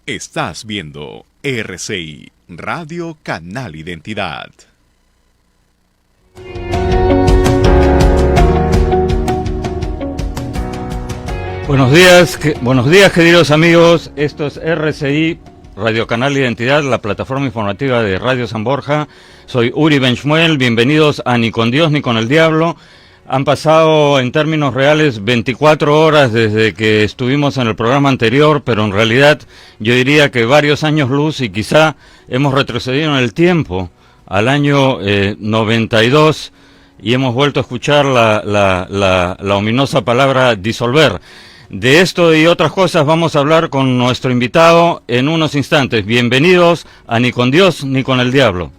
Estás viendo RCI, Radio Canal Identidad. Buenos días queridos amigos, esto es RCI, Radio Canal Identidad, la plataforma informativa de Radio San Borja. Soy Uri Benchmuel, bienvenidos a Ni con Dios ni con el Diablo. Han pasado en términos reales 24 horas desde que estuvimos en el programa anterior, pero en realidad yo diría que varios años luz y quizá hemos retrocedido en el tiempo al año 92 y hemos vuelto a escuchar la ominosa palabra disolver. De esto y otras cosas vamos a hablar con nuestro invitado en unos instantes. Bienvenidos a Ni con Dios ni con el Diablo.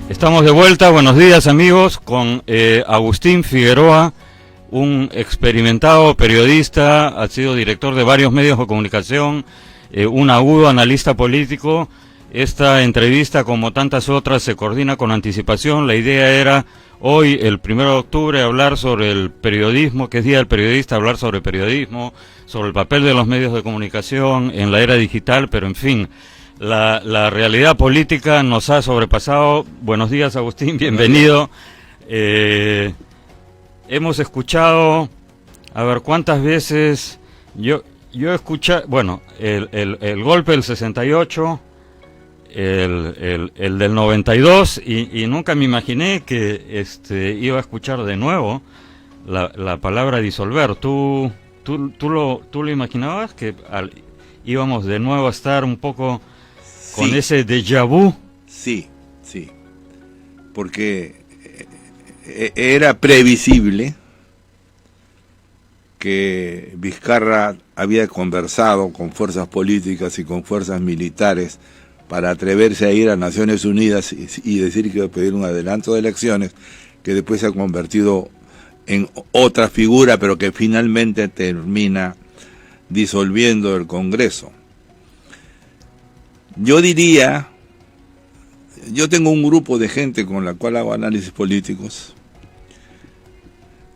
Estamos de vuelta, buenos días amigos, con Agustín Figueroa, un experimentado periodista, ha sido director de varios medios de comunicación, un agudo analista político. Esta entrevista, como tantas otras, se coordina con anticipación. La idea era hoy, el 1 de octubre, hablar sobre el periodismo, que es Día del Periodista, hablar sobre periodismo, sobre el papel de los medios de comunicación en la era digital, pero en fin, la realidad política nos ha sobrepasado. Buenos días, Agustín, bienvenido. Hemos escuchado, a ver, ¿cuántas veces? Yo he escuchado, bueno, el golpe del 68, el del 92, y nunca me imaginé que iba a escuchar de nuevo la palabra disolver. ¿Tú lo imaginabas que íbamos de nuevo a estar un poco con ese déjà vu? Sí, porque era previsible que Vizcarra había conversado con fuerzas políticas y con fuerzas militares para atreverse a ir a Naciones Unidas y decir que iba a pedir un adelanto de elecciones, que después se ha convertido en otra figura, pero que finalmente termina disolviendo el Congreso. Yo diría, yo tengo un grupo de gente con la cual hago análisis políticos.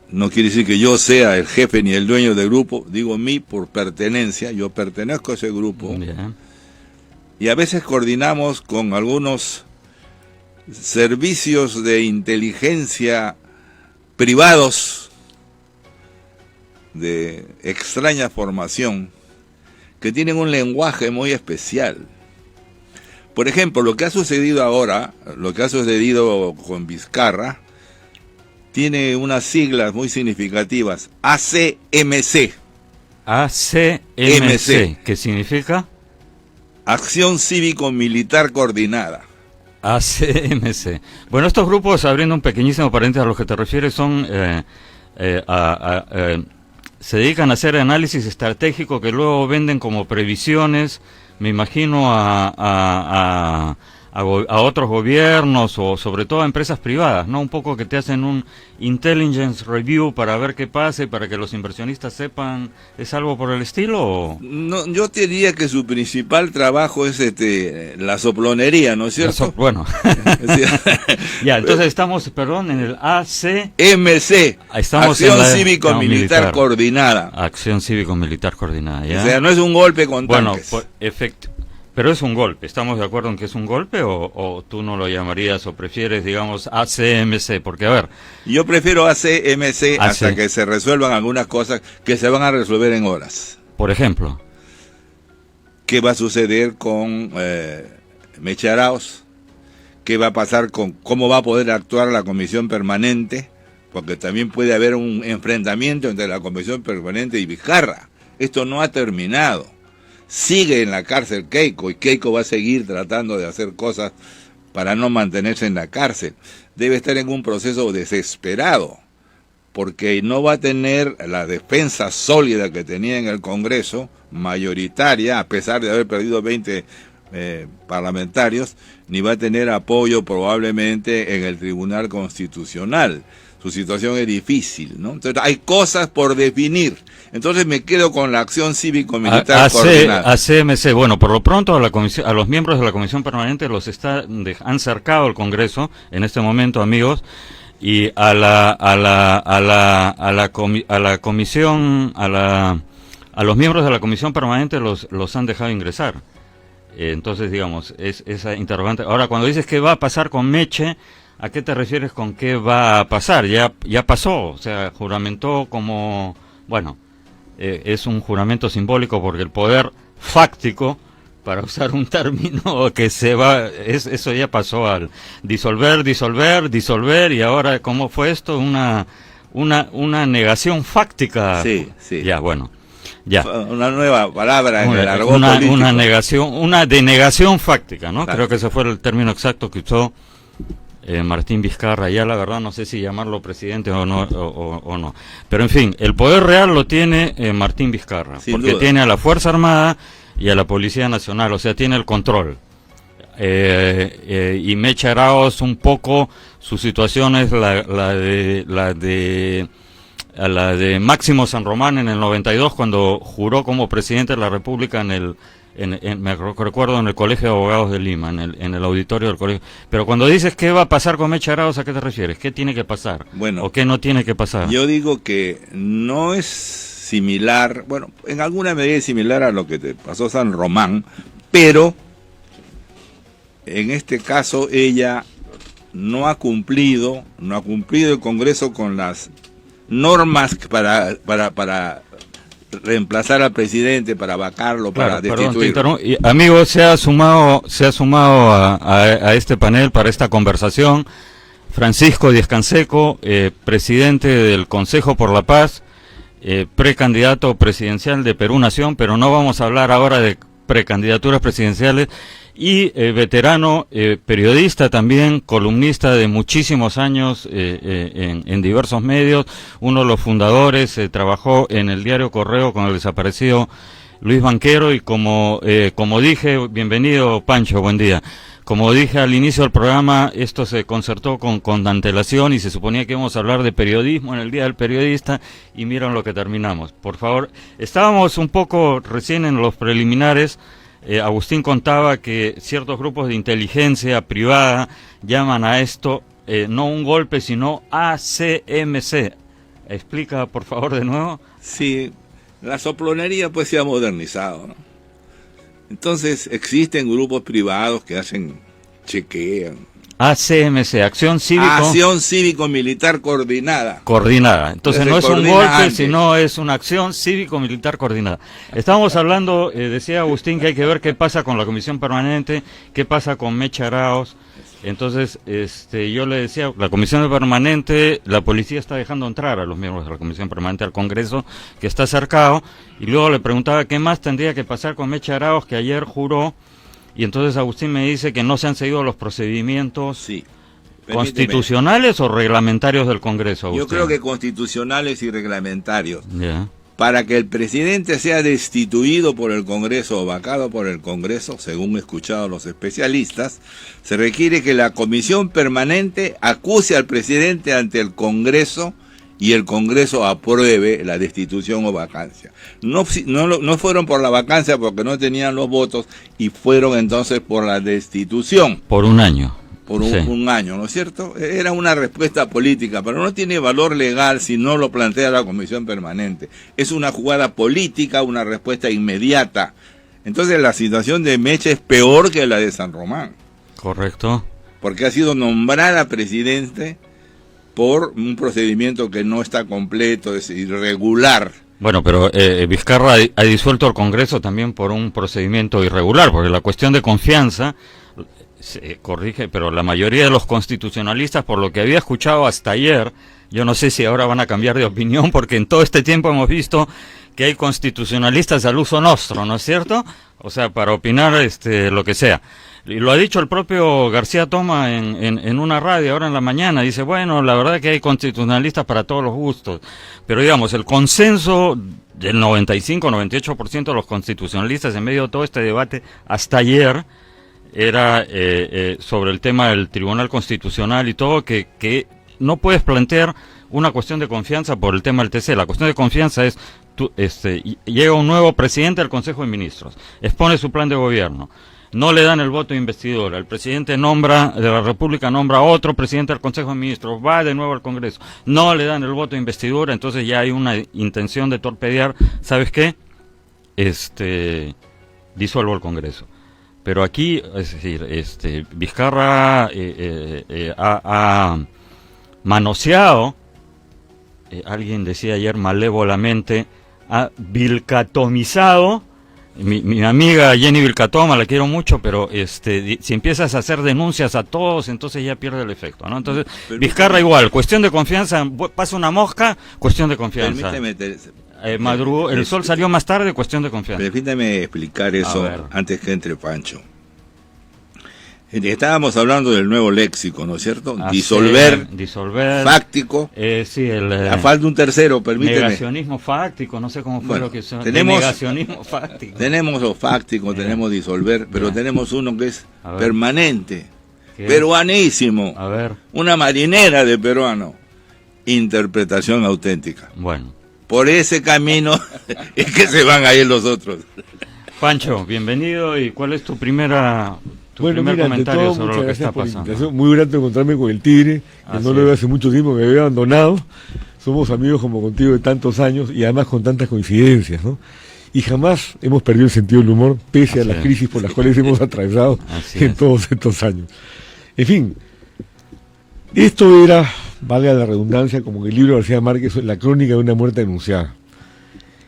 No quiere decir que yo sea el jefe ni el dueño del grupo, digo mí por pertenencia, yo pertenezco a ese grupo. Yeah. Y a veces coordinamos con algunos servicios de inteligencia privados de extraña formación que tienen un lenguaje muy especial. Por ejemplo, lo que ha sucedido ahora, lo que ha sucedido con Vizcarra, tiene unas siglas muy significativas, ACMC. ACMC, ¿qué significa? Acción Cívico-Militar Coordinada. ACMC. Bueno, estos grupos, abriendo un pequeñísimo paréntesis a los que te refieres, son se dedican a hacer análisis estratégico que luego venden como previsiones, me imagino, a otros gobiernos o sobre todo a empresas privadas, ¿no? Un poco que te hacen un intelligence review para ver qué pasa y para que los inversionistas sepan. ¿Es algo por el estilo? ¿O? No, yo te diría que su principal trabajo es la soplonería, ¿no es cierto? Bueno. Ya, entonces estamos, perdón, en el ACMC. Estamos Acción en Cívico-Militar Coordinada. Acción Cívico-Militar Coordinada, ¿ya? O sea, no es un golpe con tanques. Bueno, pero es un golpe. ¿Estamos de acuerdo en que es un golpe o tú no lo llamarías o prefieres, digamos, ACMC? Porque, a ver... Yo prefiero ACMC hasta que se resuelvan algunas cosas que se van a resolver en horas. Por ejemplo, ¿qué va a suceder con Meche Arauz? ¿Qué va a pasar con cómo va a poder actuar la Comisión Permanente? Porque también puede haber un enfrentamiento entre la Comisión Permanente y Vizcarra. Esto no ha terminado. Sigue en la cárcel Keiko y Keiko va a seguir tratando de hacer cosas para no mantenerse en la cárcel. Debe estar en un proceso desesperado porque no va a tener la defensa sólida que tenía en el Congreso, mayoritaria, a pesar de haber perdido 20 parlamentarios, ni va a tener apoyo probablemente en el Tribunal Constitucional. su situación es difícil, ¿no? Entonces hay cosas por definir. Entonces me quedo con la acción cívico-militar coordinada. A CMC, bueno, por lo pronto a la comisión, a los miembros de la comisión permanente han cercado el Congreso en este momento, amigos, y a los miembros de la comisión permanente los han dejado ingresar. Entonces, digamos, es esa interrogante. Ahora, cuando dices qué va a pasar con Meche, ¿a qué te refieres con qué va a pasar? Ya pasó, o sea, juramentó como, bueno, es un juramento simbólico porque el poder fáctico, para usar un término que eso ya pasó al disolver, y ahora, ¿cómo fue esto? Una negación fáctica. Sí. Ya, bueno. Ya. Una nueva palabra en el argot político. Una denegación fáctica, ¿no? Claro. Creo que ese fue el término exacto que usó Martín Vizcarra. Ya la verdad no sé si llamarlo presidente o no. Pero en fin, el poder real lo tiene Martín Vizcarra, Sin porque duda. tiene a la Fuerza Armada y a la Policía Nacional, o sea, tiene el control. Y Meche Arauz, un poco su situación es la de Máximo San Román en el 92, cuando juró como presidente de la República me recuerdo en el Colegio de Abogados de Lima, en el auditorio del colegio. Pero cuando dices qué va a pasar con Meche Arauz, ¿a qué te refieres? ¿Qué tiene que pasar? Bueno, ¿O qué no tiene que pasar? Yo digo que no es similar, bueno, en alguna medida es similar a lo que te pasó San Román, pero en este caso ella no ha cumplido el Congreso con las normas para reemplazar al presidente, para vacarlo, para destituirlo. Amigo, se ha sumado a este panel para esta conversación Francisco Díez Canseco, presidente del Consejo por la Paz, precandidato presidencial de Perú Nación, pero no vamos a hablar ahora de precandidaturas presidenciales, y veterano, periodista también, columnista de muchísimos años en diversos medios, uno de los fundadores, trabajó en el diario Correo con el desaparecido Luis Banquero, y como dije, bienvenido Pancho, buen día. Como dije al inicio del programa, esto se concertó con antelación y se suponía que íbamos a hablar de periodismo en el Día del Periodista, y miren lo que terminamos. Por favor, estábamos un poco recién en los preliminares. Agustín contaba que ciertos grupos de inteligencia privada llaman a esto no un golpe, sino ACMC. Explica, por favor, de nuevo. Sí, la soplonería pues se ha modernizado, ¿no? Entonces existen grupos privados que chequean. ACMC, Acción Cívico-Militar Coordinada. Entonces no es un golpe, sino es una acción cívico-militar coordinada. Estábamos hablando, decía Agustín, que hay que ver qué pasa con la Comisión Permanente, qué pasa con Meche Arauz. Entonces, yo le decía, la Comisión Permanente, la policía está dejando entrar a los miembros de la Comisión Permanente al Congreso, que está cercado, y luego le preguntaba qué más tendría que pasar con Meche Arauz, que ayer juró. Y entonces Agustín me dice que no se han seguido los procedimientos constitucionales o reglamentarios del Congreso, Agustín. Yo creo que constitucionales y reglamentarios. Yeah. Para que el presidente sea destituido por el Congreso o vacado por el Congreso, según he escuchado a los especialistas, se requiere que la Comisión Permanente acuse al presidente ante el Congreso y el Congreso apruebe la destitución o vacancia. No fueron por la vacancia porque no tenían los votos, y fueron entonces por la destitución. Por un año. Por un año, ¿no es cierto? Era una respuesta política, pero no tiene valor legal si no lo plantea la Comisión Permanente. Es una jugada política, una respuesta inmediata. Entonces la situación de Meche es peor que la de San Román. Correcto. Porque ha sido nombrada presidente por un procedimiento que no está completo, es irregular. Bueno, pero Vizcarra ha disuelto el Congreso también por un procedimiento irregular, porque la cuestión de confianza se corrige, pero la mayoría de los constitucionalistas, por lo que había escuchado hasta ayer, yo no sé si ahora van a cambiar de opinión, porque en todo este tiempo hemos visto que hay constitucionalistas al uso nostro, ¿no es cierto? O sea, para opinar lo que sea. Y lo ha dicho el propio García Toma en una radio ahora en la mañana. Dice, bueno, la verdad que hay constitucionalistas para todos los gustos. Pero digamos, el consenso del 95-98% de los constitucionalistas en medio de todo este debate hasta ayer era sobre el tema del Tribunal Constitucional y todo, que no puedes plantear una cuestión de confianza por el tema del TC. La cuestión de confianza es, llega un nuevo presidente del Consejo de Ministros, expone su plan de gobierno, no le dan el voto de investidura, el presidente de la República nombra a otro presidente del Consejo de Ministros, va de nuevo al Congreso, no le dan el voto de investidura, entonces ya hay una intención de torpedear, ¿sabes qué? Disuelvo el Congreso. Pero aquí, es decir, Vizcarra ha manoseado, alguien decía ayer malévolamente, ha vilcatomizado, mi amiga Jenny Vilcatoma, la quiero mucho, pero si empiezas a hacer denuncias a todos, entonces ya pierde el efecto, ¿no? Entonces, Vizcarra igual, cuestión de confianza, pasa una mosca, cuestión de confianza. Madrugó, el sol salió más tarde, cuestión de confianza. Permítame explicar eso antes que entre Pancho. Estábamos hablando del nuevo léxico, ¿no es cierto? Disolver, fáctico. Sí, a falta de un tercero, permíteme. Negacionismo fáctico, no sé cómo fue lo que son. Negacionismo fáctico. Tenemos lo fáctico, tenemos disolver, pero tenemos uno que es permanente, peruanísimo. A ver. Una marinera de peruano. Interpretación auténtica. Bueno. Por ese camino es que se van a ir los otros. Pancho, bienvenido. ¿Y cuál es tu primer comentario sobre lo que está pasando? Muy grato encontrarme con el Tigre, que no lo veo hace mucho tiempo, me había abandonado. Somos amigos como contigo de tantos años y además con tantas coincidencias, ¿no? Y jamás hemos perdido el sentido del humor, pese a las crisis por las cuales hemos atravesado en todos estos años. En fin, esto era, valga la redundancia, como el libro de García Márquez, la crónica de una muerte anunciada.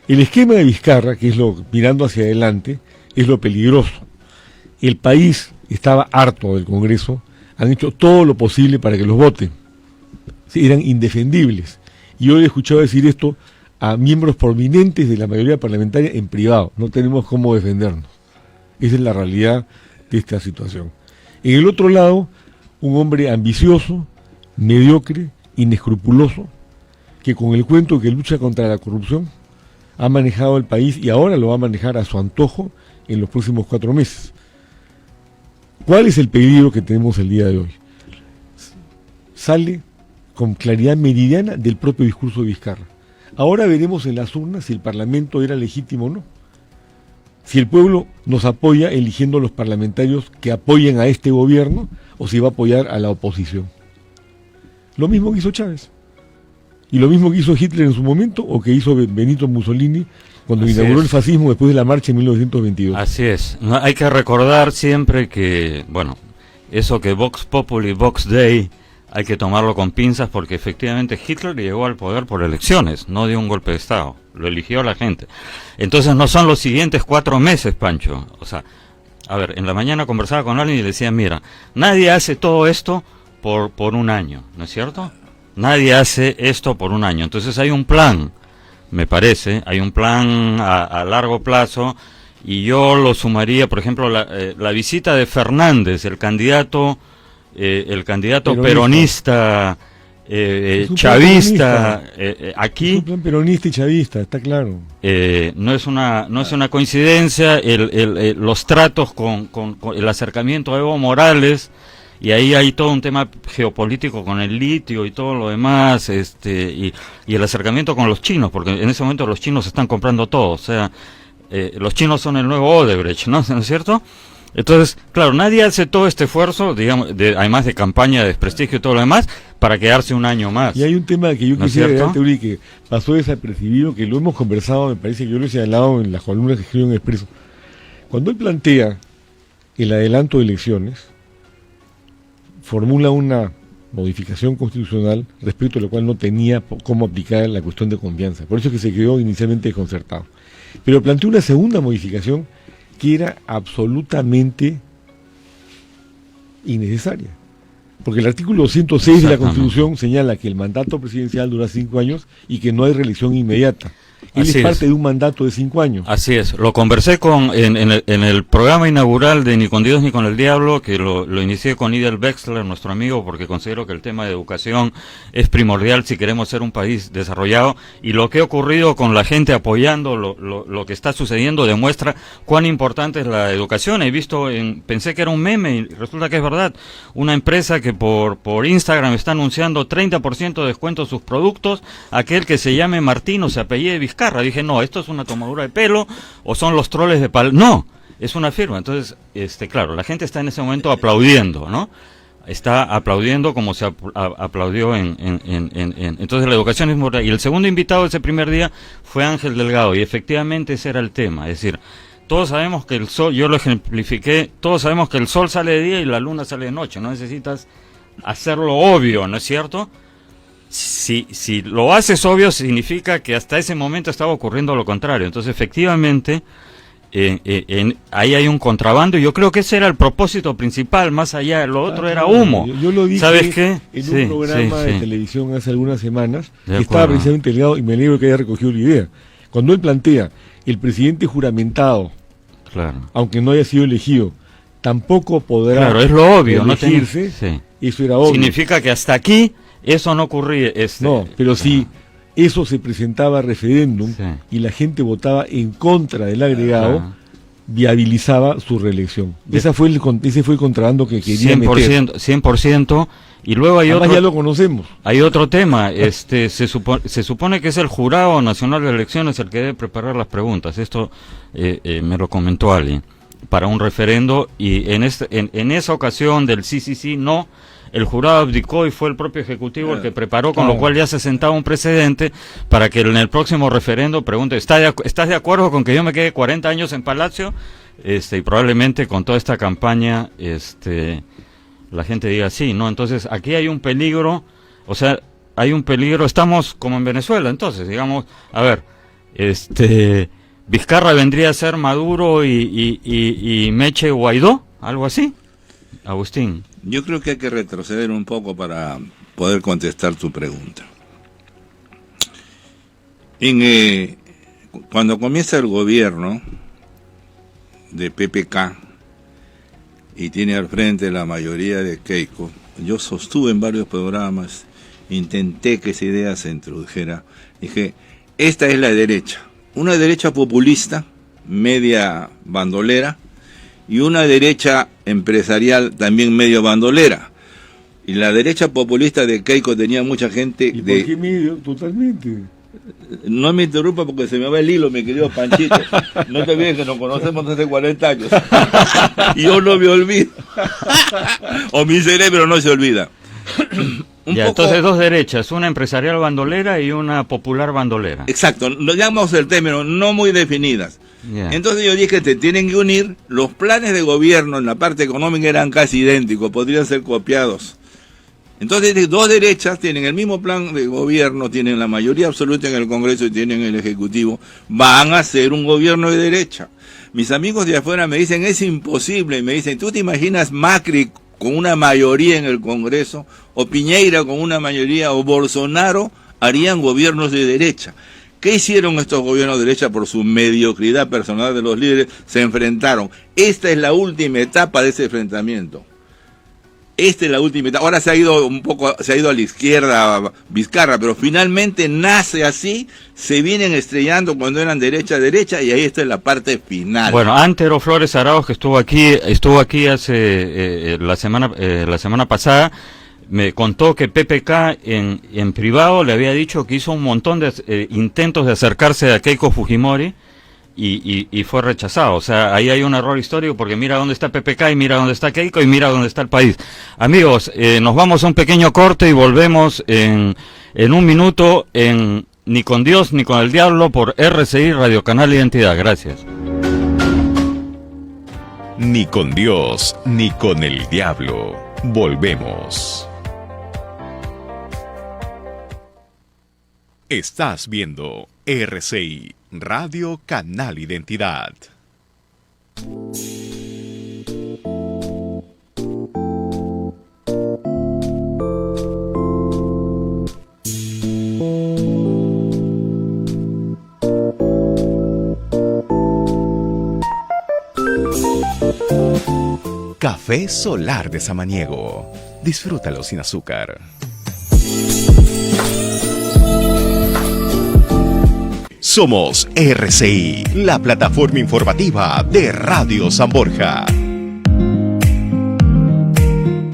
El esquema de Vizcarra, que es lo mirando hacia adelante, es lo peligroso. El país estaba harto del Congreso, han hecho todo lo posible para que los voten. Sí, eran indefendibles. Y yo he escuchado decir esto a miembros prominentes de la mayoría parlamentaria en privado. No tenemos cómo defendernos. Esa es la realidad de esta situación. En el otro lado, un hombre ambicioso, mediocre, inescrupuloso, que con el cuento que lucha contra la corrupción ha manejado el país y ahora lo va a manejar a su antojo en los próximos 4 meses. ¿Cuál es el peligro que tenemos el día de hoy? Sale con claridad meridiana del propio discurso de Vizcarra. Ahora veremos en las urnas si el Parlamento era legítimo o no. Si el pueblo nos apoya eligiendo los parlamentarios que apoyen a este gobierno o si va a apoyar a la oposición. Lo mismo que hizo Chávez. Y lo mismo que hizo Hitler en su momento o que hizo Benito Mussolini cuando inauguró el fascismo después de la marcha en 1922. Así es. No, hay que recordar siempre que, bueno, eso que Vox Populi, Vox Dei, hay que tomarlo con pinzas porque efectivamente Hitler llegó al poder por elecciones, no dio un golpe de Estado, lo eligió la gente. Entonces no son los siguientes 4 meses, Pancho. O sea, a ver, en la mañana conversaba con alguien y le decía, mira, nadie hace todo esto por un año, ¿no es cierto? Nadie hace esto por un año. Entonces hay un plan, me parece, hay un plan a largo plazo y yo lo sumaría, por ejemplo, la visita de Fernández, el candidato peronista, chavista, aquí. Es un plan peronista y chavista, está claro. No es una coincidencia los tratos con el acercamiento a Evo Morales. Y ahí hay todo un tema geopolítico con el litio y todo lo demás, y el acercamiento con los chinos, porque en ese momento los chinos están comprando todo, o sea, los chinos son el nuevo Odebrecht, ¿no es cierto? Entonces, claro, nadie hace todo este esfuerzo, digamos, además de campaña de desprestigio y todo lo demás, para quedarse un año más. Y hay un tema que yo quisiera agregarte, Uri, que pasó desapercibido, que lo hemos conversado, me parece que yo lo he señalado en las columnas que escribo en Expreso. Cuando él plantea el adelanto de elecciones, formula una modificación constitucional respecto a lo cual no tenía cómo aplicar la cuestión de confianza. Por eso es que se quedó inicialmente desconcertado. Pero planteó una segunda modificación que era absolutamente innecesaria. Porque el artículo 106 de la Constitución señala que el mandato presidencial dura 5 años y que no hay reelección inmediata. Él Así es parte es. de un mandato de 5 años. Así es, lo conversé en el programa inaugural de Ni con Dios ni con el Diablo, que lo inicié con Idel Wexler, nuestro amigo, porque considero que el tema de educación es primordial si queremos ser un país desarrollado, y lo que ha ocurrido con la gente apoyando lo que está sucediendo demuestra cuán importante es la educación. He visto, pensé que era un meme y resulta que es verdad, una empresa que por Instagram está anunciando 30% de descuento en sus productos, aquel que se llame Martín o se apellide Vizcarra. Dije, no, esto es una tomadura de pelo o son los troles de no, es una firma. Entonces, claro, la gente está en ese momento aplaudiendo, ¿no? Está aplaudiendo como se aplaudió entonces la educación es moral. Y el segundo invitado ese primer día fue Ángel Delgado, y efectivamente ese era el tema, es decir, todos sabemos que el sol, yo lo ejemplifiqué, todos sabemos que el sol sale de día y la luna sale de noche, no necesitas hacerlo obvio, ¿no es cierto? Si lo haces obvio, significa que hasta ese momento estaba ocurriendo lo contrario. Entonces, efectivamente, ahí hay un contrabando, y yo creo que ese era el propósito principal, más allá de lo otro era humo. Yo lo dije. ¿Sabes qué? En Sí, un programa sí, de sí. televisión hace algunas semanas, De que estaba acuerdo. precisamente Delgado, y me alegro que haya recogido la idea. Cuando él plantea, el presidente juramentado, Claro. aunque no haya sido elegido, tampoco podrá Claro, es lo obvio, no elegirse, sí. eso era obvio. Significa que hasta aquí eso no ocurría. No, pero si eso se presentaba a referéndum Sí. y la gente votaba en contra del agregado, Ajá. viabilizaba su reelección. Ese fue el contrabando que quería 100%, 100%, y luego hay Además otro, ya lo conocemos. hay otro tema, se supone que es el Jurado Nacional de Elecciones el que debe preparar las preguntas. Esto me lo comentó alguien para un referendo, y en esa ocasión del sí, no, el jurado abdicó y fue el propio Ejecutivo el que preparó, con lo cual ya se sentaba un precedente para que en el próximo referendo pregunte, ¿estás de acuerdo con que yo me quede 40 años en Palacio? Y probablemente con toda esta campaña la gente diga sí, ¿no? Entonces aquí hay un peligro, o sea, hay un peligro, estamos como en Venezuela, entonces, digamos, a ver, Vizcarra vendría a ser Maduro y Meche Guaidó, algo así, Agustín. Yo creo que hay que retroceder un poco para poder contestar tu pregunta. Cuando comienza el gobierno de PPK y tiene al frente la mayoría de Keiko, yo sostuve en varios programas, intenté que esa idea se introdujera. Dije, esta es la derecha, una derecha populista, media bandolera, y una derecha empresarial también medio bandolera. Y la derecha populista de Keiko tenía mucha gente ¿Y por qué medio? Totalmente. No me interrumpa porque se me va el hilo, mi querido Panchito. No te olvides que nos conocemos desde 40 años. Y yo no me olvido. O mi cerebro no se olvida. Entonces dos derechas, una empresarial bandolera y una popular bandolera. Exacto, lo llamamos el término, no muy definidas. Yeah. Entonces yo dije, te tienen que unir. Los planes de gobierno en la parte económica eran casi idénticos, podrían ser copiados. Entonces dos derechas tienen el mismo plan de gobierno, tienen la mayoría absoluta en el Congreso y tienen el Ejecutivo, van a hacer un gobierno de derecha. Mis amigos de afuera me dicen, es imposible, y me dicen, ¿tú te imaginas Macri con una mayoría en el Congreso, o Piñera con una mayoría, o Bolsonaro harían gobiernos de derecha? ¿Qué hicieron estos gobiernos de derecha? Por su mediocridad personal de los líderes, se enfrentaron. Esta es la última etapa de ese enfrentamiento. Esta es la última etapa. Ahora se ha ido a la izquierda Vizcarra, pero finalmente nace así, se vienen estrellando cuando eran derecha, y ahí está en la parte final. Bueno, Antero Flores Arauz, que estuvo aquí hace la semana pasada, me contó que PPK en privado le había dicho que hizo un montón de intentos de acercarse a Keiko Fujimori y fue rechazado. O sea, ahí hay un error histórico, porque mira dónde está PPK y mira dónde está Keiko y mira dónde está el país. Amigos, nos vamos a un pequeño corte y volvemos en un minuto en Ni con Dios ni con el Diablo por RCI Radio Canal Identidad. Gracias. Ni con Dios ni con el diablo. Volvemos. Estás viendo RCI Radio Canal Identidad. Café Solar de Samaniego. Disfrútalo sin azúcar. Somos RCI, la plataforma informativa de Radio San Borja.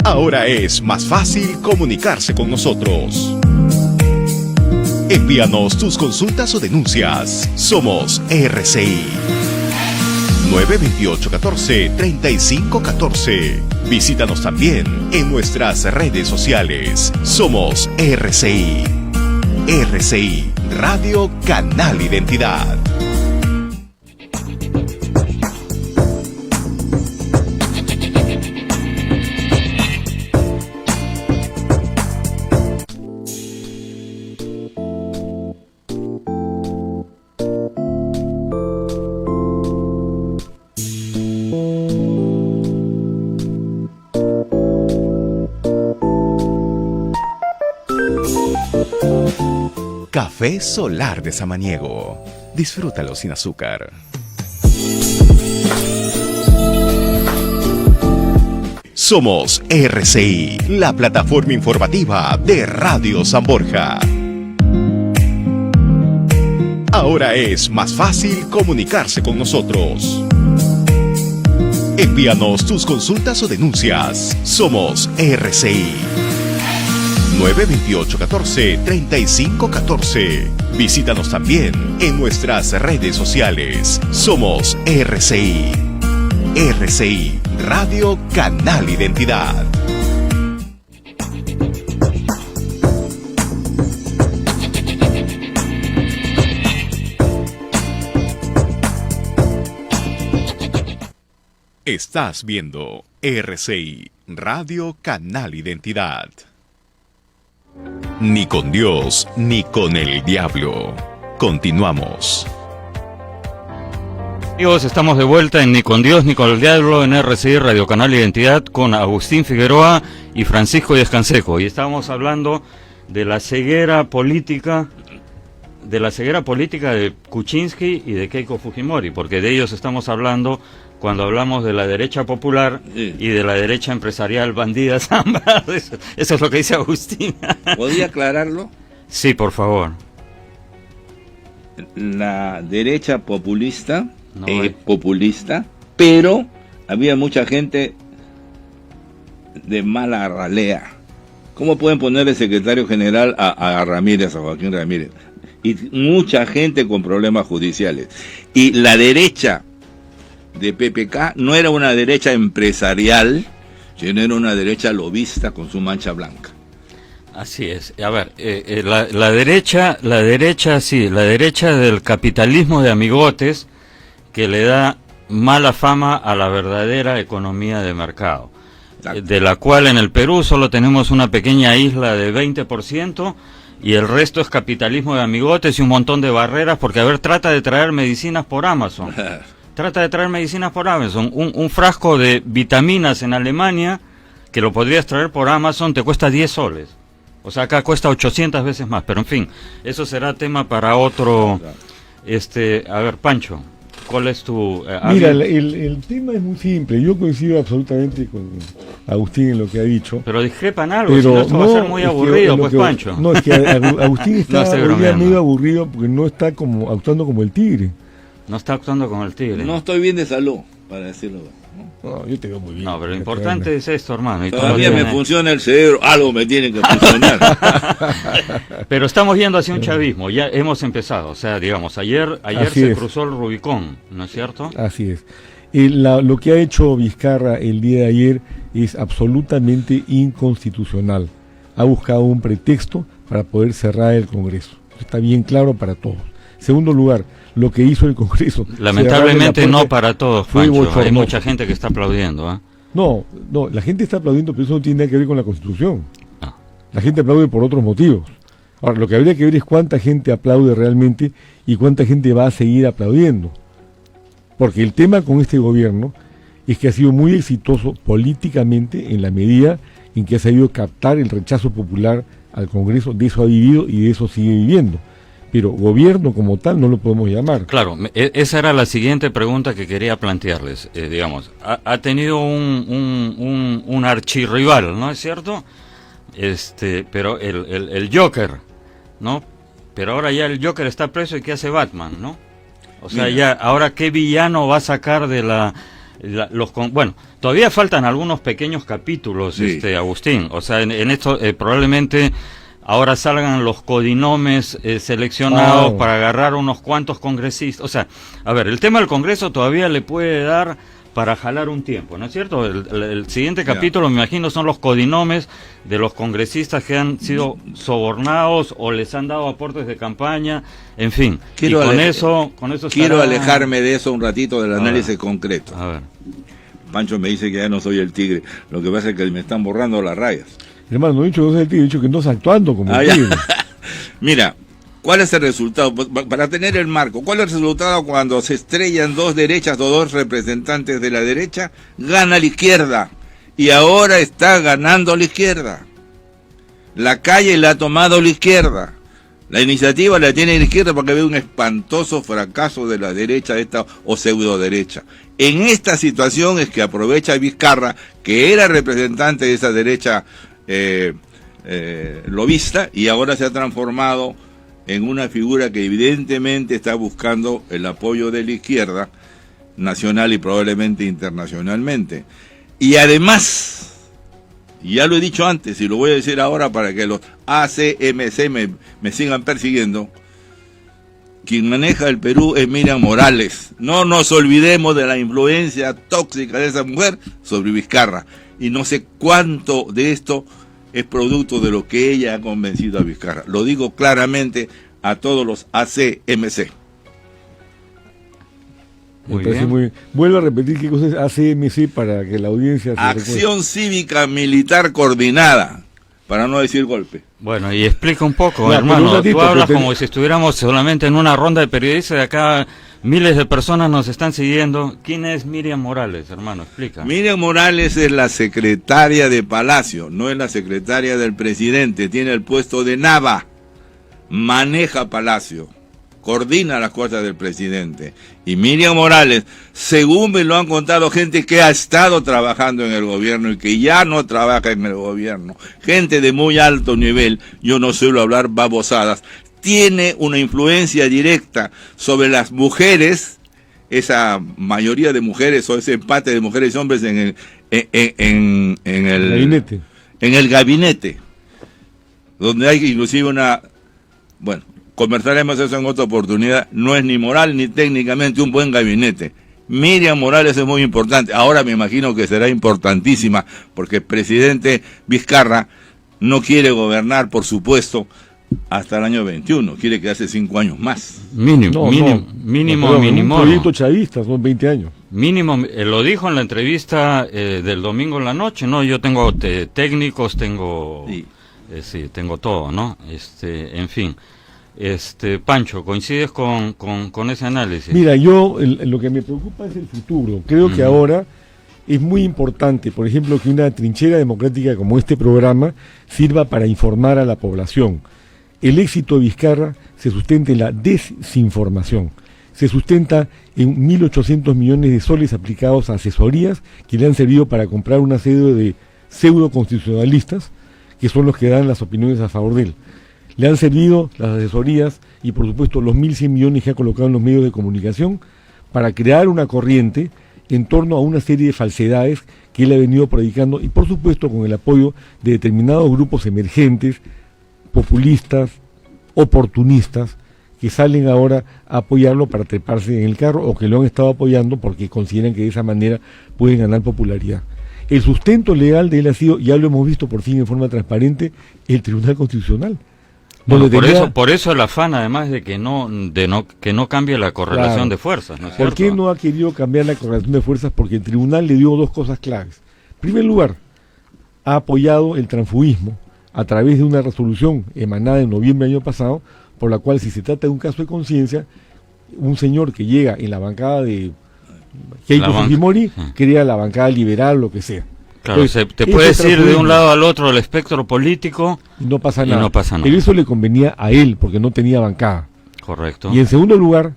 Ahora es más fácil comunicarse con nosotros. Envíanos tus consultas o denuncias. Somos RCI. 928-14-3514. Visítanos también en nuestras redes sociales. Somos RCI. RCI, Radio Canal Identidad. Café Solar de Samaniego. Disfrútalo sin azúcar. Somos RCI, la plataforma informativa de Radio San Borja. Ahora es más fácil comunicarse con nosotros. Envíanos tus consultas o denuncias. Somos RCI. 928-14-3514. Visítanos también en nuestras redes sociales. Somos RCI. RCI, Radio Canal Identidad. Estás viendo RCI, Radio Canal Identidad. Ni con Dios, ni con el diablo. Continuamos. Amigos, estamos de vuelta en Ni con Dios, ni con el diablo en RCI, Radio Canal Identidad, con Agustín Figueroa y Francisco Díaz Canseco. Y estábamos hablando de la ceguera política, de Kuczynski y de Keiko Fujimori, porque de ellos estamos hablando cuando hablamos de la derecha popular y de la derecha empresarial bandida zamba. Eso es lo que dice Agustín. ¿Podría aclararlo? Sí, por favor. La derecha populista es populista, pero había mucha gente de mala ralea. ¿Cómo pueden ponerle secretario general a Ramírez, a Joaquín Ramírez? Y mucha gente con problemas judiciales. Y la derecha de PPK no era una derecha empresarial, sino era una derecha lobista con su mancha blanca. Así es. A ver, la derecha del capitalismo de amigotes, que le da mala fama a la verdadera economía de mercado, de la cual en el Perú solo tenemos una pequeña isla de 20%, y el resto es capitalismo de amigotes y un montón de barreras, porque, a ver, trata de traer medicinas por Amazon. Un frasco de vitaminas en Alemania, que lo podrías traer por Amazon, te cuesta 10 soles. O sea, acá cuesta 800 veces más. Pero en fin, eso será tema para otro. A ver, Pancho, ¿cuál es tu...? Mira, el tema es muy simple. Yo coincido absolutamente con Agustín en lo que ha dicho. Pero discrepan algo, si no esto va a ser muy aburrido, pues, Pancho. No, es que Agustín está medio aburrido porque no está actuando como el tigre. No está actuando como el tigre. No estoy bien de salud, para decirlo. No, yo te veo muy bien. No, pero lo importante es esto, hermano. Y todavía me funciona el cerebro, algo me tiene que funcionar. Pero estamos yendo hacia un chavismo, ya hemos empezado. O sea, digamos, ayer se cruzó el Rubicón, ¿no es cierto? Así es. Lo que ha hecho Vizcarra el día de ayer es absolutamente inconstitucional. Ha buscado un pretexto para poder cerrar el Congreso. Está bien claro para todos. Segundo lugar, lo que hizo el Congreso. Lamentablemente no para todos, Pancho. Hay mucha gente que está aplaudiendo. No, la gente está aplaudiendo, pero eso no tiene nada que ver con la Constitución. No. La gente aplaude por otros motivos. Ahora, lo que habría que ver es cuánta gente aplaude realmente y cuánta gente va a seguir aplaudiendo. Porque el tema con este gobierno es que ha sido muy exitoso políticamente en la medida en que ha sabido captar el rechazo popular al Congreso. De eso ha vivido y de eso sigue viviendo. pero gobierno como tal no lo podemos llamar. Claro, esa era la siguiente pregunta que quería plantearles. Digamos, ha tenido un archirrival, ¿no es cierto? Pero el Joker, ¿no? Pero ahora ya el Joker está preso y ¿qué hace Batman, no? O sea, ya ahora ¿qué villano va a sacar de bueno, todavía faltan algunos pequeños capítulos, sí. Agustín. O sea, en esto probablemente ahora salgan los codinomes seleccionados para agarrar unos cuantos congresistas. O sea, a ver, el tema del Congreso todavía le puede dar para jalar un tiempo, ¿no es cierto? El siguiente capítulo, me imagino, son los codinomes de los congresistas que han sido sobornados o les han dado aportes de campaña, en fin. Con eso quiero alejarme de eso un ratito del análisis concreto. A ver. Pancho me dice que ya no soy el tigre, lo que pasa es que me están borrando las rayas. Hermano, no he dicho que no soy el tigre, he dicho que no estás actuando como el tigre. Mira, ¿cuál es el resultado? Para tener el marco, ¿cuál es el resultado cuando se estrellan dos derechas o dos representantes de la derecha? Gana la izquierda. Y ahora está ganando la izquierda. La calle la ha tomado la izquierda. La iniciativa la tiene la izquierda porque ve un espantoso fracaso de la derecha o pseudo derecha. En esta situación es que aprovecha Vizcarra, que era representante de esa derecha lobista, y ahora se ha transformado en una figura que evidentemente está buscando el apoyo de la izquierda nacional y probablemente internacionalmente. Y además, ya lo he dicho antes y lo voy a decir ahora para que los ACMC me sigan persiguiendo, quien maneja el Perú es Miriam Morales. No nos olvidemos de la influencia tóxica de esa mujer sobre Vizcarra. Y no sé cuánto de esto es producto de lo que ella ha convencido a Vizcarra. Lo digo claramente a todos los ACMC. Muy bien. Muy bien. Vuelvo a repetir qué cosa es ACMC para que la audiencia se Acción recuerde. Cívica Militar Coordinada, para no decir golpe. Bueno, y explica un poco, Ya, hermano. pero un ratito, Tú hablas pero como si estuviéramos solamente en una ronda de periodistas de acá. Miles de personas nos están siguiendo. ¿Quién es Miriam Morales, hermano? Explica. Miriam Morales es la secretaria de Palacio, no es la secretaria del presidente. Tiene el puesto de Nava, maneja Palacio, coordina las cosas del presidente. Y Miriam Morales, según me lo han contado gente que ha estado trabajando en el gobierno y que ya no trabaja en el gobierno, gente de muy alto nivel, yo no suelo hablar babosadas, tiene una influencia directa sobre las mujeres, esa mayoría de mujeres o ese empate de mujeres y hombres en el gabinete, donde hay inclusive bueno, conversaremos eso en otra oportunidad, no es ni moral ni técnicamente un buen gabinete. Miriam Morales es muy importante, ahora me imagino que será importantísima, porque el presidente Vizcarra no quiere gobernar, por supuesto, hasta el año 21, quiere quedarse 5 años más. Mínimo. Un proyecto chavista, son 20 años. Mínimo, lo dijo en la entrevista del domingo en la noche, ¿no? Yo tengo técnicos, tengo... Sí. Tengo todo, ¿no? En fin. Pancho, ¿coincides con ese análisis? Mira, lo que me preocupa es el futuro. Creo que ahora es muy importante, por ejemplo, que una trinchera democrática como este programa sirva para informar a la población. El éxito de Vizcarra se sustenta en la desinformación. Se sustenta en 1.800 millones de soles aplicados a asesorías que le han servido para comprar una serie de pseudo constitucionalistas que son los que dan las opiniones a favor de él. Le han servido las asesorías y por supuesto los 1.100 millones que ha colocado en los medios de comunicación para crear una corriente en torno a una serie de falsedades que él ha venido predicando y por supuesto con el apoyo de determinados grupos emergentes, populistas, oportunistas, que salen ahora a apoyarlo para treparse en el carro o que lo han estado apoyando porque consideran que de esa manera pueden ganar popularidad. El sustento legal de él ha sido, ya lo hemos visto por fin en forma transparente, el Tribunal Constitucional. Bueno, por eso el afán, además de que no cambie la correlación de fuerzas, ¿no es cierto? ¿Por qué no ha querido cambiar la correlación de fuerzas? Porque el tribunal le dio dos cosas claves. En primer lugar, ha apoyado el transfugismo a través de una resolución emanada en noviembre del año pasado, por la cual si se trata de un caso de conciencia, un señor que llega en la bancada de Keiko Fujimori crea la bancada liberal, lo que sea. Claro, entonces, te puedes ir de un lado al otro del espectro político y no pasa nada. No pasa nada. Pero eso le convenía a él, porque no tenía bancada. Correcto. Y en segundo lugar,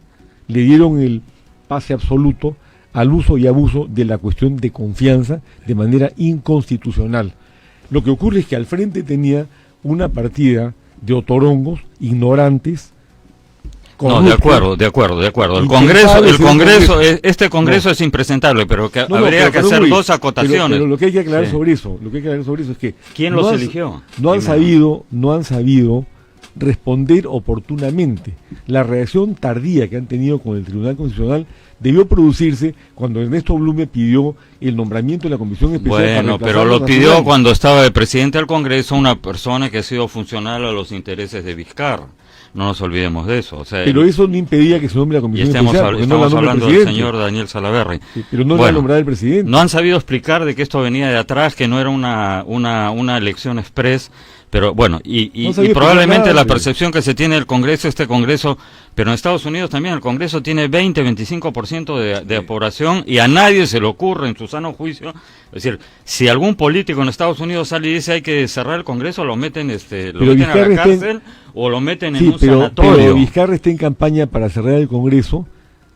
le dieron el pase absoluto al uso y abuso de la cuestión de confianza de manera inconstitucional. Lo que ocurre es que al frente tenía una partida de otorongos, ignorantes. No, de acuerdo. Este Congreso es impresentable, pero que habría que hacer dos acotaciones. Pero lo que hay que aclarar sobre eso, es que ¿quién los eligió? No han sabido responder oportunamente. La reacción tardía que han tenido con el Tribunal Constitucional debió producirse cuando Ernesto Blume pidió el nombramiento de la Comisión Especial. Bueno, pero lo pidió cuando estaba de presidente del Congreso una persona que ha sido funcional a los intereses de Vizcarra. No nos olvidemos de eso. O sea, pero eso no impedía que se nombre la Comisión Especial. Estamos hablando del señor Daniel Salaverry. Sí, pero no la nombrada el presidente. No han sabido explicar de que esto venía de atrás, que no era una elección express. Pero bueno, y probablemente la percepción que se tiene del Congreso, pero en Estados Unidos también el Congreso tiene 20-25% de aprobación y a nadie se le ocurre en su sano juicio. Es decir, si algún político en Estados Unidos sale y dice hay que cerrar el Congreso, lo meten, a la cárcel o lo meten en un sanatorio. Pero Vizcarra está en campaña para cerrar el Congreso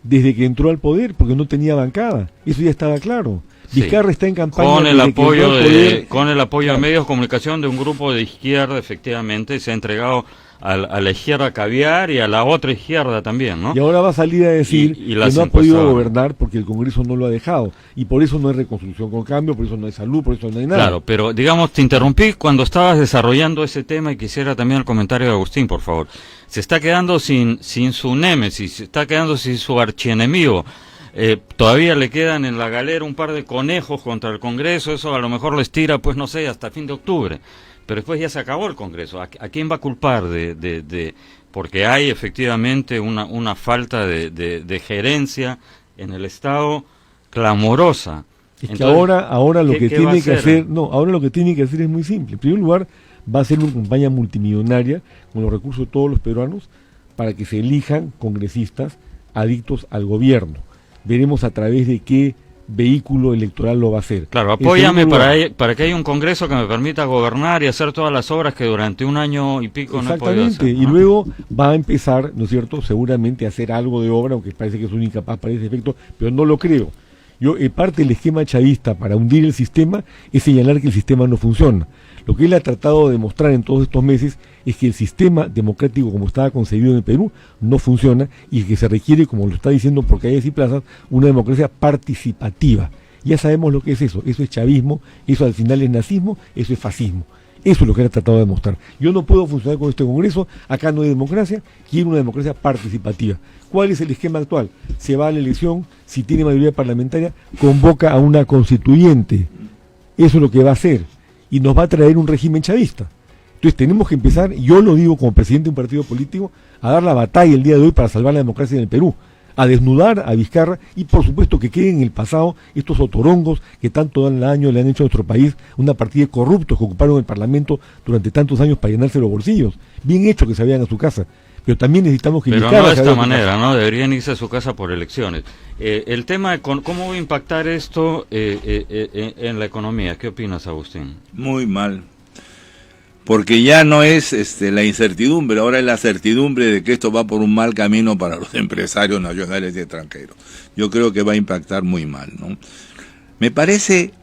desde que entró al poder, porque no tenía bancada. Eso ya estaba claro. Vizcarra está en campaña con el apoyo de medios de comunicación de un grupo de izquierda, efectivamente, se ha entregado a la izquierda caviar y a la otra izquierda también, ¿no? Y ahora va a salir a decir que no ha podido gobernar porque el Congreso no lo ha dejado, y por eso no hay reconstrucción con cambio, por eso no hay salud, por eso no hay nada. Claro, pero digamos, te interrumpí cuando estabas desarrollando ese tema y quisiera también el comentario de Agustín, por favor. Se está quedando sin su némesis, se está quedando sin su archienemigo. Todavía le quedan en la galera un par de conejos contra el Congreso, eso a lo mejor les tira, pues no sé, hasta fin de octubre, pero después ya se acabó el Congreso. ¿A quién va a culpar porque hay efectivamente una falta de gerencia en el Estado clamorosa? Es que ahora lo que tiene que hacer, ahora lo que tiene que hacer es muy simple. En primer lugar, va a hacer una campaña multimillonaria con los recursos de todos los peruanos para que se elijan congresistas adictos al gobierno. Veremos a través de qué vehículo electoral lo va a hacer. Claro, apóyame para que haya un Congreso que me permita gobernar y hacer todas las obras que durante un año y pico no he podido hacer. Y luego va a empezar, ¿no es cierto?, seguramente a hacer algo de obra, aunque parece que es un incapaz para ese efecto, pero no lo creo. Parte del esquema chavista para hundir el sistema es señalar que el sistema no funciona. Lo que él ha tratado de demostrar en todos estos meses es que el sistema democrático como estaba concebido en el Perú no funciona y que se requiere, como lo está diciendo por calles y plazas, una democracia participativa. Ya sabemos lo que es eso es chavismo, eso al final es nazismo, eso es fascismo. Eso es lo que él ha tratado de demostrar. Yo no puedo funcionar con este Congreso, acá no hay democracia, quiero una democracia participativa. ¿Cuál es el esquema actual? Se va a la elección, si tiene mayoría parlamentaria, convoca a una constituyente. Eso es lo que va a hacer. Y nos va a traer un régimen chavista. Entonces tenemos que empezar, yo lo digo como presidente de un partido político, a dar la batalla el día de hoy para salvar la democracia en el Perú, a desnudar a Vizcarra y por supuesto que queden en el pasado estos otorongos que tanto daño le han hecho a nuestro país, una partida de corruptos que ocuparon el Parlamento durante tantos años para llenarse los bolsillos. Bien hecho que se vayan a su casa. Pero también necesitamos que Vizcarra no de esta manera, ¿no? Deberían irse a su casa por elecciones. El tema de cómo va a impactar esto en la economía. ¿Qué opinas, Agustín? Muy mal. Porque ya no es la incertidumbre, ahora es la certidumbre de que esto va por un mal camino para los empresarios nacionales y extranjeros. Yo creo que va a impactar muy mal, ¿no? Me parece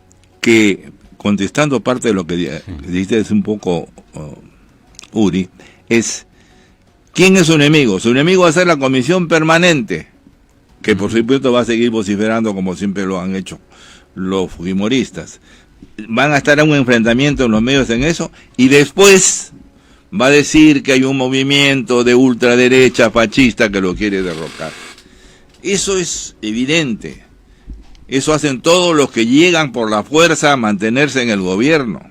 que, contestando parte de lo que dijiste un poco, Uri, es... ¿Quién es su enemigo? Su enemigo va a ser la Comisión Permanente, que por supuesto va a seguir vociferando como siempre lo han hecho los fujimoristas. Van a estar en un enfrentamiento en los medios en eso, y después va a decir que hay un movimiento de ultraderecha fascista que lo quiere derrocar. Eso es evidente. Eso hacen todos los que llegan por la fuerza a mantenerse en el gobierno.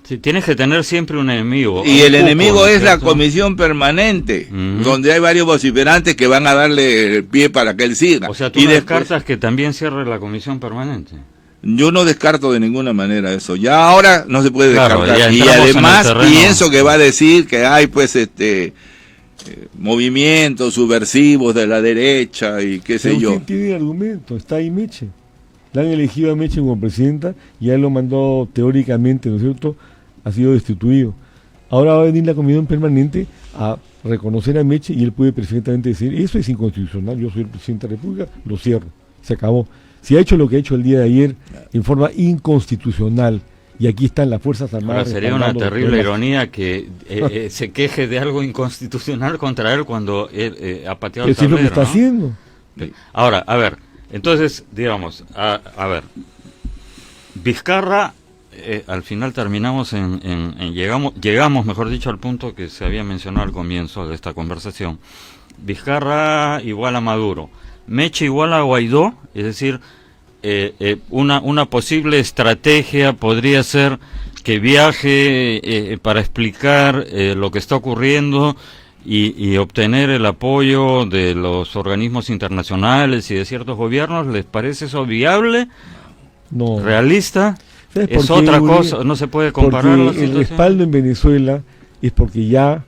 Sí, tienes que tener siempre un enemigo. Y el enemigo es la Comisión Permanente, donde hay varios vociferantes que van a darle el pie para que él siga. O sea, tú descartas que también cierre la Comisión Permanente. Yo no descarto de ninguna manera eso. Ya ahora no se puede descartar. Y además pienso que va a decir que hay pues movimientos subversivos de la derecha y qué sé yo. Usted tiene argumento, está ahí Meche. Le han elegido a Meche como presidenta y a él lo mandó teóricamente, ¿no es cierto?, ha sido destituido. Ahora va a venir la comisión permanente a reconocer a Meche y él puede perfectamente decir, eso es inconstitucional, yo soy el presidente de la República, lo cierro, se acabó. Si ha hecho lo que ha hecho el día de ayer en forma inconstitucional, y aquí están las Fuerzas Armadas... Ahora sería una terrible ironía que se queje de algo inconstitucional contra él cuando él ha pateado el tablero, es lo que está haciendo. Ahora, a ver, entonces, digamos, a ver, Vizcarra, al final terminamos llegamos, mejor dicho, al punto que se había mencionado al comienzo de esta conversación. Vizcarra igual a Maduro, Meche igual a Guaidó, es decir, una posible estrategia podría ser que viaje para explicar lo que está ocurriendo y obtener el apoyo de los organismos internacionales y de ciertos gobiernos. ¿Les parece eso viable? No. ¿Realista? Es otra cosa, no se puede comparar la situación. El respaldo en Venezuela es porque ya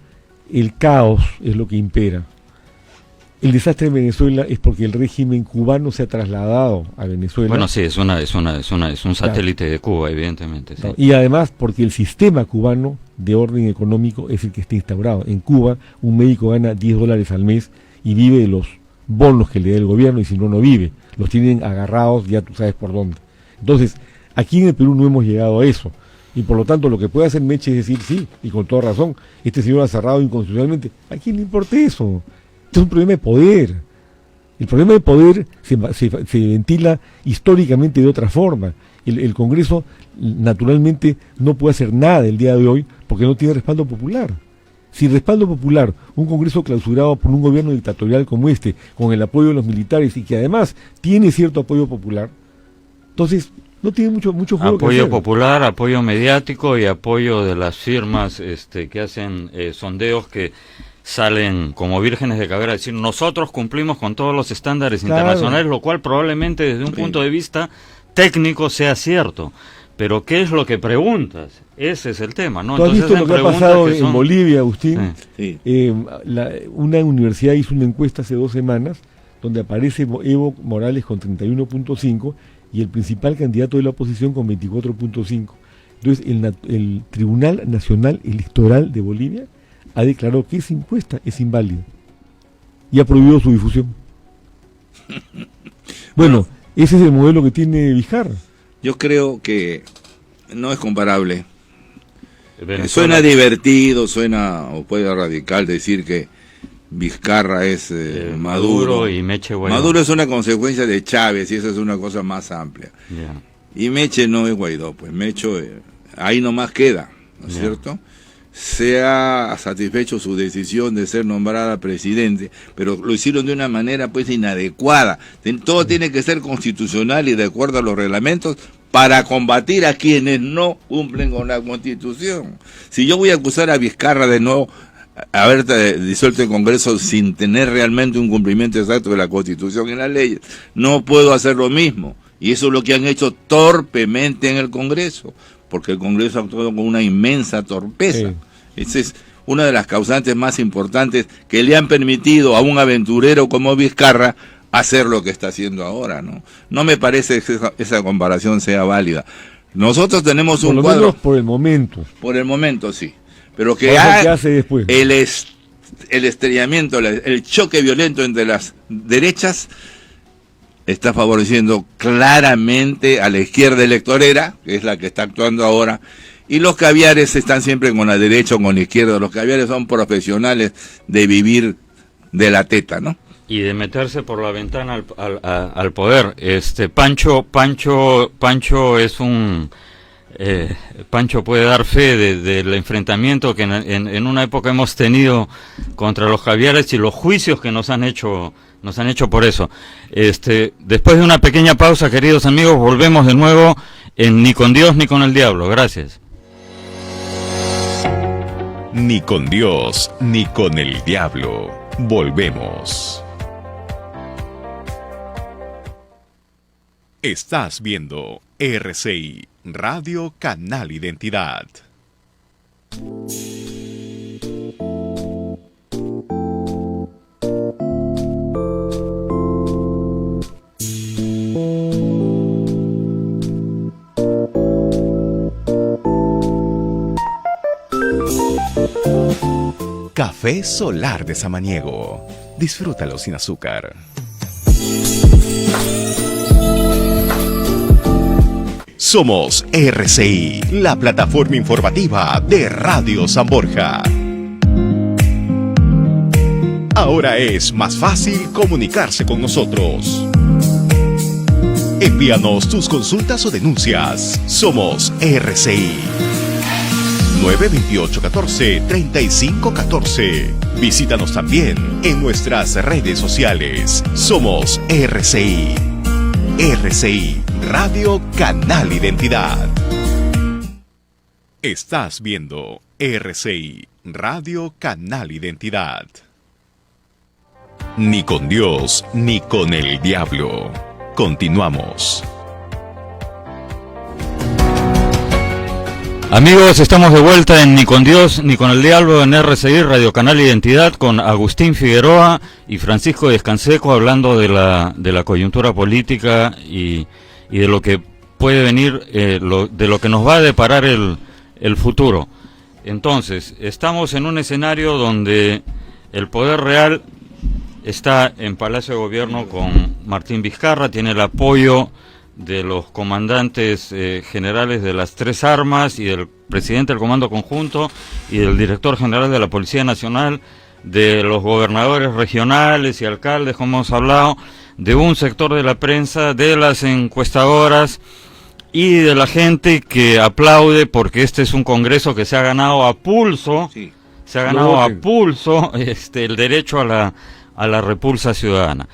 el caos es lo que impera. El desastre en Venezuela es porque el régimen cubano se ha trasladado a Venezuela. Bueno, sí, es un satélite de Cuba, evidentemente. Sí. Y además porque el sistema cubano de orden económico es el que está instaurado. En Cuba, un médico gana $10 al mes y vive de los bonos que le da el gobierno, y si no, no vive. Los tienen agarrados, ya tú sabes por dónde. Entonces, aquí en el Perú no hemos llegado a eso. Y por lo tanto, lo que puede hacer Meche es decir, sí, y con toda razón, este señor ha cerrado inconstitucionalmente. ¿A quién le importa eso? Este es un problema de poder. El problema de poder se ventila históricamente de otra forma. El Congreso, naturalmente, no puede hacer nada el día de hoy porque no tiene respaldo popular. Sin respaldo popular, un Congreso clausurado por un gobierno dictatorial como este, con el apoyo de los militares y que además tiene cierto apoyo popular, entonces no tiene mucho juego que hacer. Apoyo popular, apoyo mediático y apoyo de las firmas que hacen sondeos que salen como vírgenes de cabera a decir nosotros cumplimos con todos los estándares internacionales, lo cual probablemente desde un punto de vista técnico sea cierto, pero ¿qué es lo que preguntas? Ese es el tema, ¿no? ¿Tú has visto lo que ha pasado en Bolivia, Agustín? Sí. Una universidad hizo una encuesta hace 2 semanas donde aparece Evo Morales con 31.5 y el principal candidato de la oposición con 24.5. Entonces el Tribunal Nacional Electoral de Bolivia ha declarado que esa encuesta es inválida y ha prohibido su difusión. Bueno, ese es el modelo que tiene Vizcarra. Yo creo que no es comparable. Suena divertido, o puede radical decir que Vizcarra es Maduro y Meche Guaidó. Maduro es una consecuencia de Chávez y eso es una cosa más amplia. Yeah. Y Meche no es Guaidó, pues Meche ahí nomás queda, ¿no es cierto? Se ha satisfecho su decisión de ser nombrada presidente, pero lo hicieron de una manera pues inadecuada. Todo tiene que ser constitucional y de acuerdo a los reglamentos para combatir a quienes no cumplen con la Constitución. Si yo voy a acusar a Vizcarra de no haber disuelto el Congreso sin tener realmente un cumplimiento exacto de la Constitución y las leyes, no puedo hacer lo mismo. Y eso es lo que han hecho torpemente en el Congreso, porque el Congreso ha actuado con una inmensa torpeza. Sí. Esa es una de las causantes más importantes que le han permitido a un aventurero como Vizcarra hacer lo que está haciendo ahora, ¿no? No me parece que esa comparación sea válida. Nosotros tenemos un cuadro... Menos por el momento. Por el momento, sí. Pero que ¿qué hace después? El estrellamiento, el choque violento entre las derechas está favoreciendo claramente a la izquierda electorera, que es la que está actuando ahora, y los caviares están siempre con la derecha o con la izquierda. Los caviares son profesionales de vivir de la teta, ¿no? Y de meterse por la ventana al poder. Pancho es un... Pancho puede dar fe del enfrentamiento que en una época hemos tenido contra los caviares y los juicios que nos han hecho por eso. Después de una pequeña pausa, queridos amigos, volvemos de nuevo en Ni con Dios ni con el Diablo. Gracias. Ni con Dios ni con el diablo. Volvemos. Estás viendo RCI, Radio Canal Identidad. Café Solar de Samaniego. Disfrútalo sin azúcar. Somos RCI, la plataforma informativa de Radio San Borja. Ahora es más fácil comunicarse con nosotros. Envíanos tus consultas o denuncias. Somos RCI. 928-14-3514. Visítanos también en nuestras redes sociales. Somos RCI. RCI, Radio Canal Identidad. Estás viendo RCI, Radio Canal Identidad. Ni con Dios, ni con el diablo. Continuamos. Amigos, estamos de vuelta en Ni con Dios, ni con el diablo en RCI, Radio Canal Identidad, con Agustín Figueroa y Francisco Descanseco hablando de la coyuntura política y de lo que puede venir, de lo que nos va a deparar el futuro. Entonces, estamos en un escenario donde el poder real está en Palacio de Gobierno con Martín Vizcarra, tiene el apoyo de los comandantes generales de las tres armas y del presidente del Comando Conjunto y del director general de la Policía Nacional, de los gobernadores regionales y alcaldes, como hemos hablado, de un sector de la prensa, de las encuestadoras y de la gente que aplaude porque este es un congreso que se ha ganado a pulso, Sí. se ha ganado a pulso el derecho a la repulsa ciudadana.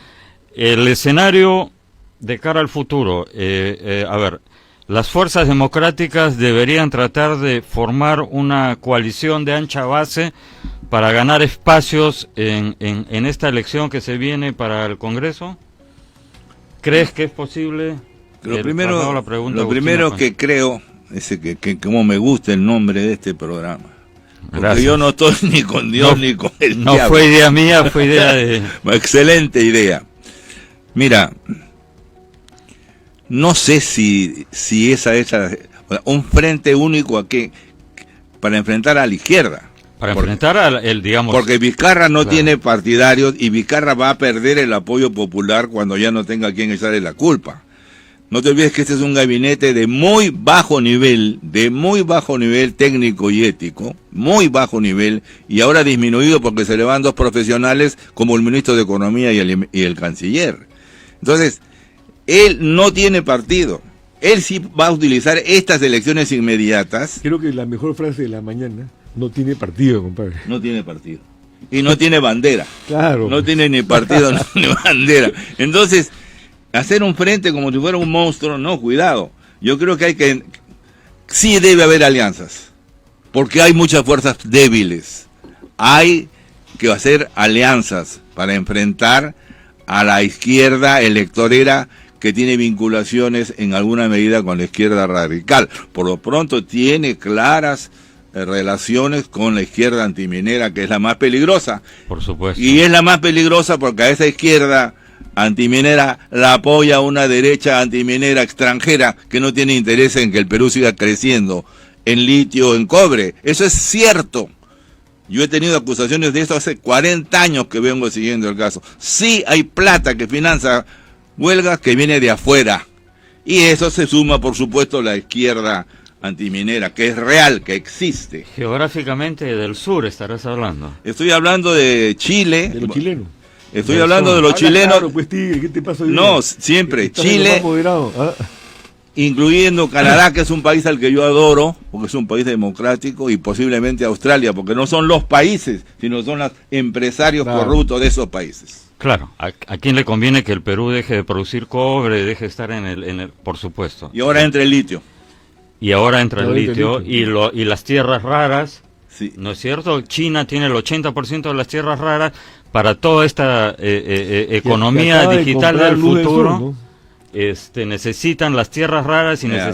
El escenario de cara al futuro, a ver, las fuerzas democráticas deberían tratar de formar una coalición de ancha base para ganar espacios en esta elección que se viene para el Congreso. ¿Crees que es posible? Lo primero que creo es que como me gusta el nombre de este programa. Porque Gracias. yo no estoy ni con Dios ni con el No diablo. fue idea mía, fue idea de... Excelente idea. Mira, no sé si esa un frente único aquí para enfrentar a la izquierda. Para enfrentar al, digamos... Porque Vizcarra no Claro. tiene partidarios y Vizcarra va a perder el apoyo popular cuando ya no tenga quien echarle la culpa. No te olvides que este es un gabinete de muy bajo nivel técnico y ético, muy bajo nivel, y ahora disminuido porque se le van dos profesionales como el ministro de Economía y el canciller. Entonces, él no tiene partido. Él sí va a utilizar estas elecciones inmediatas. Creo que la mejor frase de la mañana: no tiene partido, compadre. No tiene partido. Y no tiene bandera. Claro. No tiene ni partido ni bandera. Entonces, hacer un frente como si fuera un monstruo, no, cuidado. Yo creo que sí debe haber alianzas, porque hay muchas fuerzas débiles. Hay que hacer alianzas para enfrentar a la izquierda electorera que tiene vinculaciones en alguna medida con la izquierda radical. Por lo pronto tiene claras relaciones con la izquierda antiminera, que es la más peligrosa. Por supuesto. Y es la más peligrosa porque a esa izquierda antiminera la apoya una derecha antiminera extranjera que no tiene interés en que el Perú siga creciendo en litio, en cobre. Eso es cierto. Yo he tenido acusaciones de esto hace 40 años que vengo siguiendo el caso. Sí hay plata que financia huelgas que viene de afuera. Y eso se suma, por supuesto, la izquierda antiminera, que es real, que existe. Geográficamente del sur estarás hablando. Estoy hablando de Chile. De los chilenos. Estoy hablando de los Habla chilenos. claro, pues, Tigre, ¿qué te pasa hoy No, día? siempre. Estás en lo Chile, más moderado, ¿ah? incluyendo Canadá, que es un país al que yo adoro, porque es un país democrático, y posiblemente Australia, porque no son los países, sino son los empresarios Claro. corruptos de esos países. Claro, ¿a quién le conviene que el Perú deje de producir cobre, deje de estar en el por supuesto? Y ahora entra el litio. Y ahora entra el Ahora entra el litio y las tierras raras, Sí. ¿no es cierto? China tiene el 80% de las tierras raras para toda esta economía acaba de digital comprar del Luz del futuro. Sur, ¿no? Necesitan las tierras raras y Claro.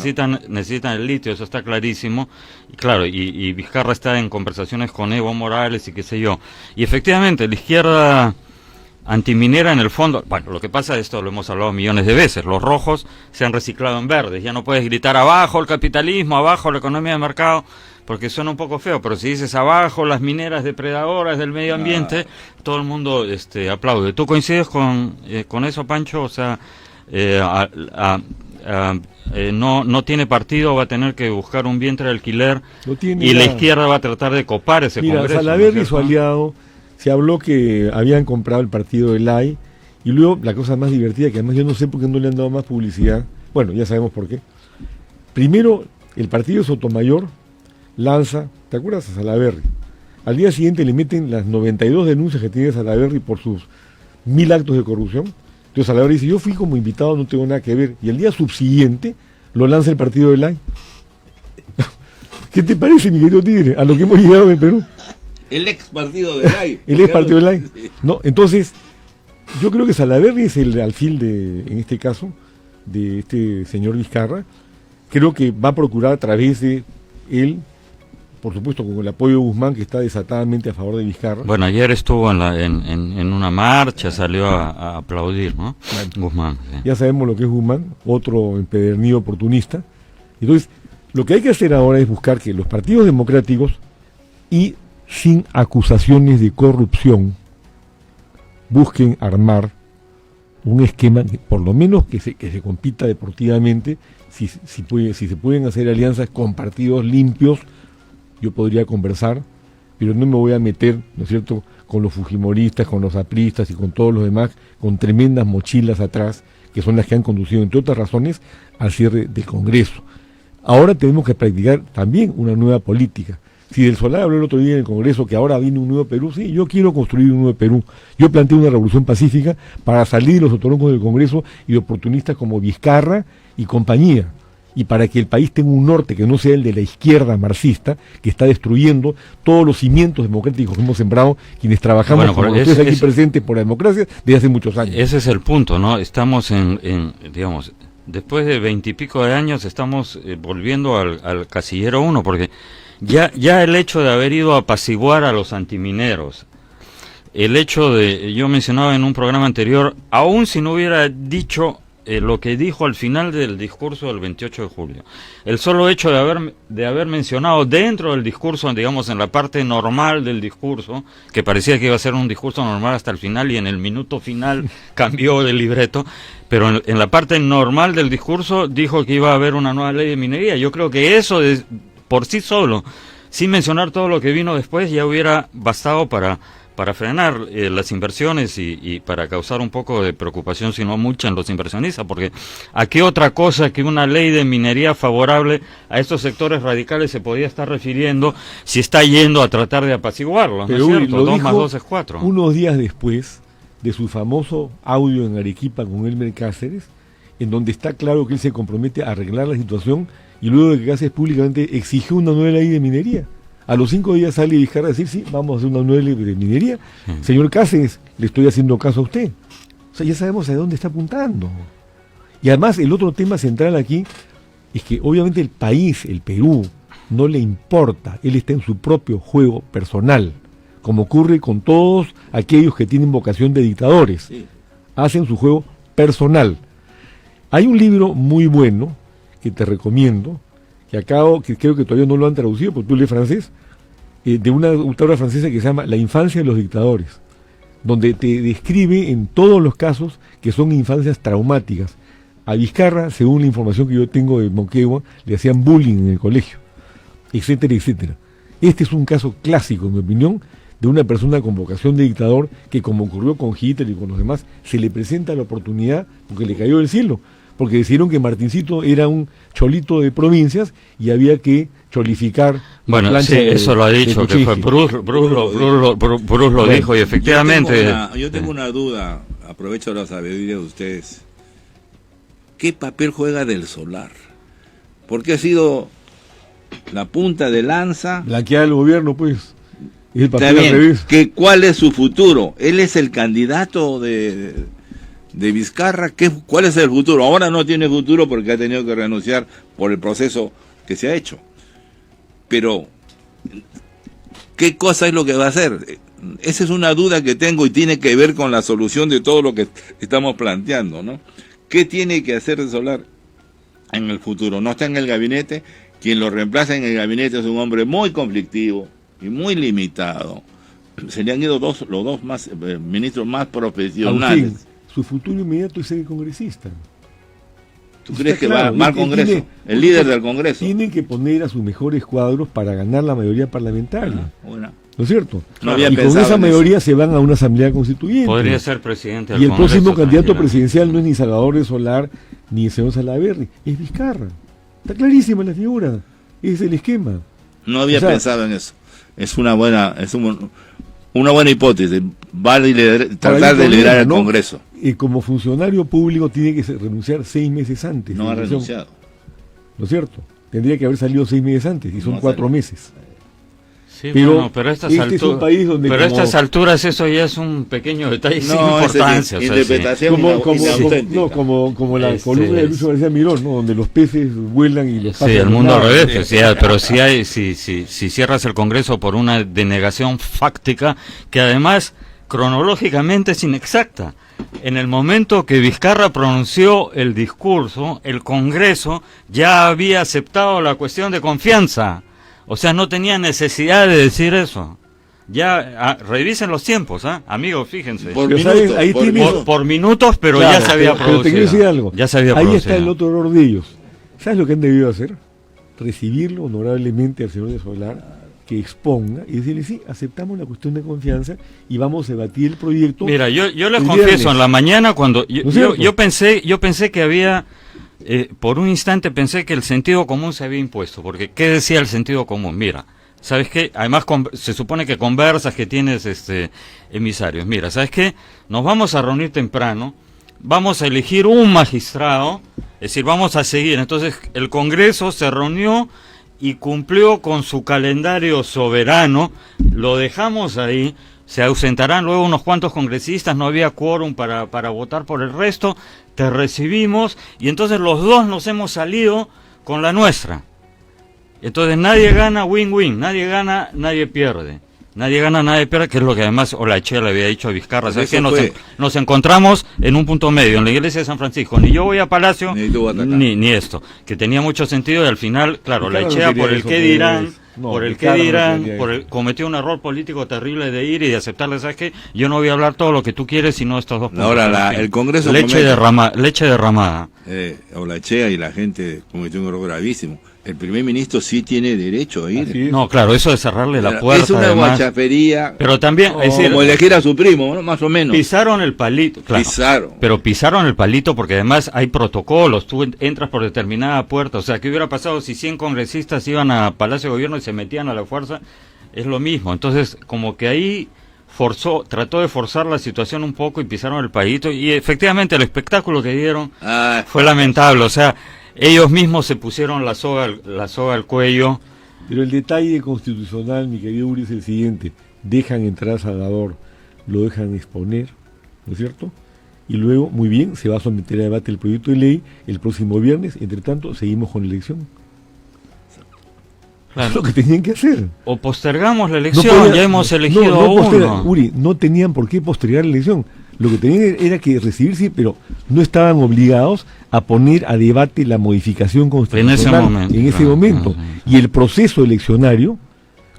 necesitan el litio, eso está clarísimo. Y claro, y Vizcarra está en conversaciones con Evo Morales y qué sé yo. Y efectivamente, la izquierda antiminera en el fondo, bueno, lo que pasa, esto lo hemos hablado millones de veces, los rojos se han reciclado en verdes, ya no puedes gritar abajo el capitalismo, abajo la economía de mercado, porque suena un poco feo, pero si dices abajo las mineras depredadoras del medio ambiente, todo el mundo aplaude. ¿Tú coincides con eso, Pancho? O sea, no tiene partido, va a tener que buscar un vientre de alquiler y la izquierda va a tratar de copar ese Congreso. Salaverry y su aliado, se habló que habían comprado el partido del AI, y luego la cosa más divertida, que además yo no sé por qué no le han dado más publicidad, bueno, ya sabemos por qué. Primero, el partido de Sotomayor lanza, ¿te acuerdas? A Salaverry. Al día siguiente le meten las 92 denuncias que tiene Salaverry por sus 1000 actos de corrupción. Entonces Salaverry dice, yo fui como invitado, no tengo nada que ver. Y el día subsiguiente lo lanza el partido del AI. ¿Qué te parece, mi querido Tigre? A lo que hemos llegado en Perú. El ex partido del AI. El ex partido del AI. No, entonces, yo creo que Salaverry es el alfil en este caso, de este señor Vizcarra. Creo que va a procurar a través de él, por supuesto con el apoyo de Guzmán, que está desatadamente a favor de Vizcarra. Bueno, ayer estuvo en una marcha, salió a aplaudir, ¿no? Bueno, Guzmán. Sí. Ya sabemos lo que es Guzmán, otro empedernido oportunista. Entonces, lo que hay que hacer ahora es buscar que los partidos democráticos, y sin acusaciones de corrupción, busquen armar un esquema, por lo menos que se compita deportivamente. Si se pueden hacer alianzas con partidos limpios, yo podría conversar, pero no me voy a meter, ¿no es cierto?, con los fujimoristas, con los apristas y con todos los demás, con tremendas mochilas atrás, que son las que han conducido, entre otras razones, al cierre del Congreso. Ahora tenemos que practicar también una nueva política. Si Del Solar habló el otro día en el Congreso que ahora viene un nuevo Perú, sí, yo quiero construir un nuevo Perú. Yo planteo una revolución pacífica para salir de los otorongos del Congreso y de oportunistas como Vizcarra y compañía, y para que el país tenga un norte que no sea el de la izquierda marxista, que está destruyendo todos los cimientos democráticos que hemos sembrado quienes trabajamos como ustedes aquí presentes por la democracia desde hace muchos años. Ese es el punto, ¿no? Estamos digamos, después de 20 y pico de años estamos volviendo al casillero 1, porque ya el hecho de haber ido a apaciguar a los antimineros, el hecho de, yo mencionaba en un programa anterior, aún si no hubiera dicho lo que dijo al final del discurso del 28 de julio, el solo hecho de haber mencionado dentro del discurso, digamos en la parte normal del discurso, que parecía que iba a ser un discurso normal hasta el final y en el minuto final cambió de libreto, pero en la parte normal del discurso dijo que iba a haber una nueva ley de minería. Yo creo que eso por sí solo, sin mencionar todo lo que vino después, ya hubiera bastado para frenar las inversiones y para causar un poco de preocupación, si no mucha, en los inversionistas, porque ¿a qué otra cosa que una ley de minería favorable a estos sectores radicales se podía estar refiriendo si está yendo a tratar de apaciguarlo? ¿No es cierto? 2 más 2 es 4. Unos días después de su famoso audio en Arequipa con Elmer Cáceres, en donde está claro que él se compromete a arreglar la situación, y luego de que Cáceres públicamente exigió una nueva ley de minería. A los 5 días sale Vizcarra a decir, sí, vamos a hacer una nueva ley de minería. Señor Cáceres, le estoy haciendo caso a usted. O sea, ya sabemos a dónde está apuntando. Y además, el otro tema central aquí es que obviamente el país, el Perú, no le importa. Él está en su propio juego personal, como ocurre con todos aquellos que tienen vocación de dictadores. Sí. Hacen su juego personal. Hay un libro muy bueno que te recomiendo, que creo que todavía no lo han traducido, porque tú lees francés, de una autora francesa que se llama La infancia de los dictadores, donde te describe en todos los casos que son infancias traumáticas. A Vizcarra, según la información que yo tengo de Moquegua, le hacían bullying en el colegio, etcétera, etcétera. Este es un caso clásico, en mi opinión, de una persona con vocación de dictador que, como ocurrió con Hitler y con los demás, se le presenta la oportunidad porque le cayó del cielo, porque decidieron que Martincito era un cholito de provincias y había que cholificar. Bueno, sí, eso lo ha dicho, que fue Bruce lo dijo, y efectivamente... Yo tengo una duda, aprovecho la sabiduría de ustedes. ¿Qué papel juega Del Solar? Porque ha sido la punta de lanza... Blanquear al gobierno, pues. Y el papel al revés. ¿Cuál es su futuro? Él es el candidato de Vizcarra. ¿Cuál es el futuro? Ahora no tiene futuro porque ha tenido que renunciar por el proceso que se ha hecho. Pero, ¿qué cosa es lo que va a hacer? esa es una duda que tengo y tiene que ver con la solución de todo lo que estamos planteando, ¿no? ¿Qué tiene que hacer Solar en el futuro? No está en el gabinete, quien lo reemplaza en el gabinete es un hombre muy conflictivo y muy limitado. Se le han ido los dos más ministros más profesionales. Agustín, su futuro inmediato es ser congresista. ¿Tú crees que va al Congreso? El líder del Congreso. Tienen que poner a sus mejores cuadros para ganar la mayoría parlamentaria. Bueno. ¿No es cierto? No había y con pensado esa en mayoría se van a una asamblea constituyente. Podría ser presidente del Y el Congreso próximo candidato tranquilamente. presidencial no es ni Salvador de Solar ni el señor Salaverry, es Vizcarra. Está clarísima la figura. Es el esquema. No había O sea, pensado en eso. Es una buena hipótesis. Va a tratar de liderar el Congreso. Como funcionario público tiene que renunciar 6 meses antes. No ha de elección. renunciado. ¿No es cierto? Tendría que haber salido 6 meses antes y son No 4 meses. Sí, Pero bueno, pero a estas este es un país donde pero a como- estas alturas eso ya es un pequeño detalle sin No, importancia. O sea, sí. interpretación como la Este, columna de Luis García Mirón, ¿no? Donde los peces vuelan y los Sí, pájaros el mundo al nadan. revés, pues, pero si cierras el Congreso por una denegación fáctica que además cronológicamente es inexacta. En el momento que Vizcarra pronunció el discurso, el Congreso ya había aceptado la cuestión de confianza. O sea, no tenía necesidad de decir eso. Ya, revisen los tiempos, amigos, fíjense. Pero, ¿sabes? Ahí tienes- Por minutos, pero Claro, ya se había pero te quiero decir producido. algo. Ya se había Ahí producido. está el otro error de ellos. ¿Sabes lo que han debido hacer? Recibirlo honorablemente al señor de Solar, que exponga y decirle, sí, aceptamos la cuestión de confianza y vamos a debatir el proyecto. Mira, yo les el confieso, viernes. en la mañana cuando ¿No es cierto? yo pensé que había, por un instante pensé que el sentido común se había impuesto, porque ¿qué decía el sentido común? Mira, ¿sabes qué? Además se supone que conversas, que tienes emisarios. Mira, ¿sabes qué? Nos vamos a reunir temprano, vamos a elegir un magistrado, es decir, vamos a seguir. Entonces el Congreso se reunió y cumplió con su calendario soberano, lo dejamos ahí, se ausentarán luego unos cuantos congresistas, no había quórum para votar por el resto, te recibimos y entonces los dos nos hemos salido con la nuestra. Entonces nadie gana, win-win, nadie gana, nadie pierde. Nadie gana, nadie pierde, que es lo que además Olachea le había dicho a Vizcarra. ¿Sabes qué? Nos encontramos en un punto medio, en la iglesia de San Francisco. Ni yo voy a Palacio, ni esto. Que tenía mucho sentido y al final, claro, Olachea por el qué dirán, cometió un error político terrible de ir y de aceptarle. ¿Sabes qué? Yo no voy a hablar todo lo que tú quieres, sino estos dos puntos. Ahora, el Congreso... Leche derramada. Olachea y la gente cometió un error gravísimo. El primer ministro sí tiene derecho a ir. No, claro, eso de cerrarle la puerta. Es una guachafería. Pero también, es decir, como elegir a su primo, ¿no? Más o menos. Pisaron el palito, claro. Pero pisaron el palito porque además hay protocolos. Tú entras por determinada puerta. O sea, ¿qué hubiera pasado si 100 congresistas iban a Palacio de Gobierno y se metían a la fuerza? Es lo mismo. Entonces, como que ahí trató de forzar la situación un poco y pisaron el palito. Y efectivamente el espectáculo que dieron fue lamentable. O sea, ellos mismos se pusieron la soga al cuello. Pero el detalle constitucional, mi querido Uri, es el siguiente. Dejan entrar a Salvador, lo dejan exponer, ¿no es cierto? Y luego, muy bien, se va a someter a debate el proyecto de ley el próximo viernes. Entre tanto, seguimos con la elección. Claro. Es lo que tenían que hacer. O postergamos la elección, ya hemos elegido a uno. Uri, no tenían por qué postergar la elección. Lo que tenían era que recibirse, pero no estaban obligados a poner a debate la modificación constitucional en ese momento. Y el proceso eleccionario,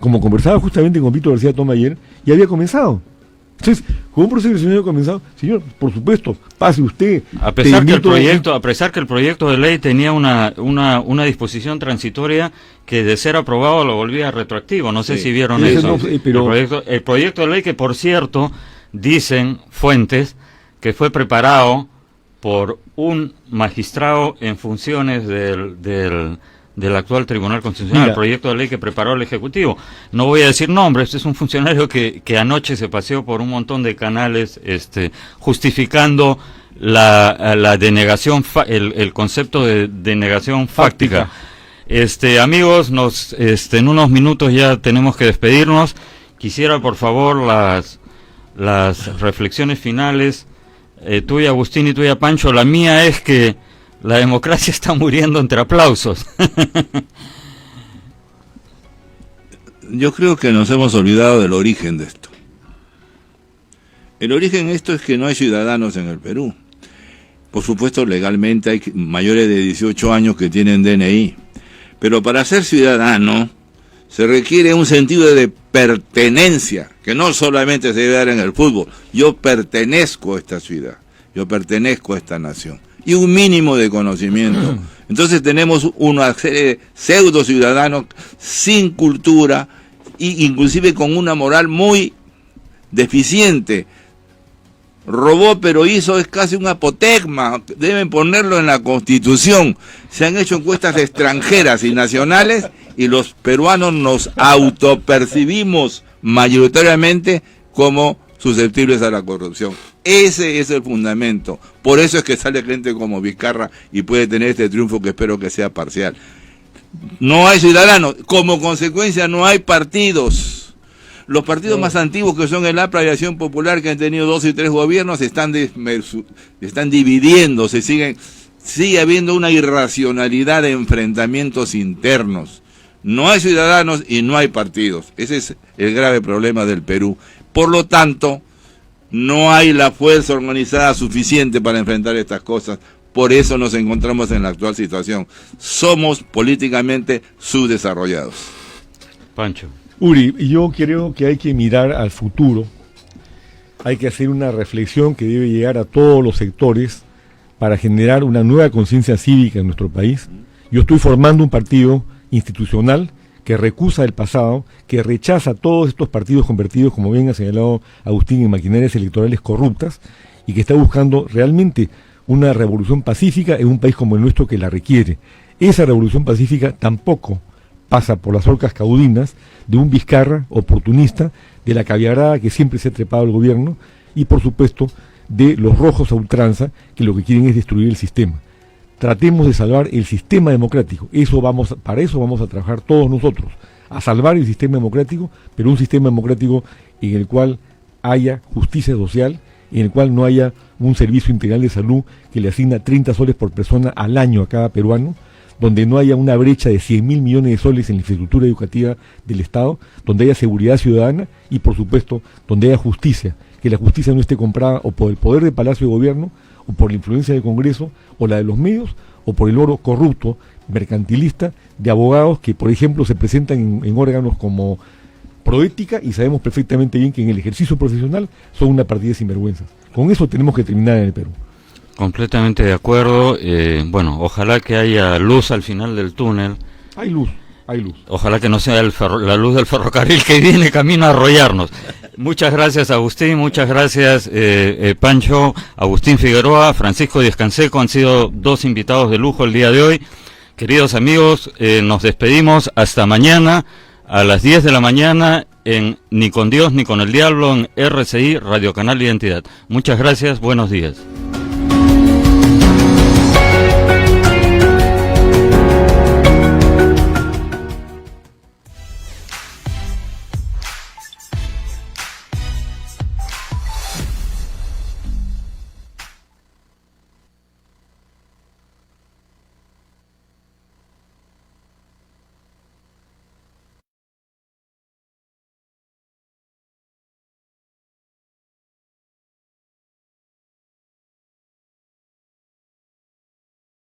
como conversaba justamente con Víctor García Toma ayer, ya había comenzado. Entonces, con un proceso eleccionario comenzado, señor, por supuesto, pase usted. A pesar que el proyecto de ley tenía una disposición transitoria que de ser aprobado lo volvía retroactivo. No sé si vieron eso. Pero el proyecto de ley que, por cierto, dicen fuentes que fue preparado por un magistrado en funciones del actual Tribunal Constitucional, el proyecto de ley que preparó el Ejecutivo. No voy a decir nombres, es un funcionario que anoche se paseó por un montón de canales justificando la denegación, el concepto de denegación fáctica. Amigos, en unos minutos ya tenemos que despedirnos. Quisiera, por favor, las reflexiones finales, tuya Agustín y tuya Pancho. La mía es que la democracia está muriendo entre aplausos. Yo creo que nos hemos olvidado del origen de esto. El origen de esto es que no hay ciudadanos en el Perú. Por supuesto, legalmente hay mayores de 18 años que tienen DNI. Pero para ser ciudadano se requiere un sentido de pertenencia, que no solamente se debe dar en el fútbol. Yo pertenezco a esta ciudad, yo pertenezco a esta nación. Y un mínimo de conocimiento. Entonces tenemos una serie de pseudo ciudadanos sin cultura e inclusive con una moral muy deficiente. Robó pero hizo es casi un apotegma, deben ponerlo en la Constitución. Se han hecho encuestas extranjeras y nacionales y los peruanos nos autopercibimos mayoritariamente como susceptibles a la corrupción. Ese es el fundamento. Por eso es que sale gente como Vizcarra y puede tener este triunfo que espero que sea parcial. No hay ciudadanos, como consecuencia no hay partidos. Los partidos más antiguos, que son el APRA y Acción Popular, que han tenido 2 y 3 gobiernos, están dividiendo, sigue habiendo una irracionalidad de enfrentamientos internos. No hay ciudadanos y no hay partidos. Ese es el grave problema del Perú. Por lo tanto, no hay la fuerza organizada suficiente para enfrentar estas cosas. Por eso nos encontramos en la actual situación. Somos políticamente subdesarrollados. Pancho. Uri, yo creo que hay que mirar al futuro, hay que hacer una reflexión que debe llegar a todos los sectores para generar una nueva conciencia cívica en nuestro país. Yo estoy formando un partido institucional que recusa el pasado, que rechaza todos estos partidos convertidos, como bien ha señalado Agustín, en maquinarias electorales corruptas, y que está buscando realmente una revolución pacífica en un país como el nuestro que la requiere. Esa revolución pacífica tampoco pasa por las orcas caudinas de un Vizcarra oportunista, de la caviarada que siempre se ha trepado al gobierno, y por supuesto de los rojos a ultranza, que lo que quieren es destruir el sistema. Tratemos de salvar el sistema democrático. Para eso vamos a trabajar todos nosotros, a salvar el sistema democrático, pero un sistema democrático en el cual haya justicia social, en el cual no haya un servicio integral de salud que le asigna 30 soles por persona al año a cada peruano, donde no haya una brecha de 100.000 millones de soles en la infraestructura educativa del Estado, donde haya seguridad ciudadana y, por supuesto, donde haya justicia, que la justicia no esté comprada o por el poder del Palacio de Gobierno, o por la influencia del Congreso, o la de los medios, o por el oro corrupto, mercantilista, de abogados que, por ejemplo, se presentan en órganos como Proética y sabemos perfectamente bien que en el ejercicio profesional son una partida de sinvergüenzas. Con eso tenemos que terminar en el Perú. Completamente de acuerdo. Bueno, ojalá que haya luz al final del túnel. Hay luz, hay luz. Ojalá que no sea la luz del ferrocarril que viene camino a arrollarnos. Muchas gracias, Agustín, muchas gracias, Pancho, Agustín Figueroa, Francisco Díaz Canseco, han sido 2 invitados de lujo el día de hoy. Queridos amigos, nos despedimos hasta mañana a las 10 de la mañana en Ni con Dios ni con el Diablo en RCI, Radio Canal Identidad. Muchas gracias, buenos días.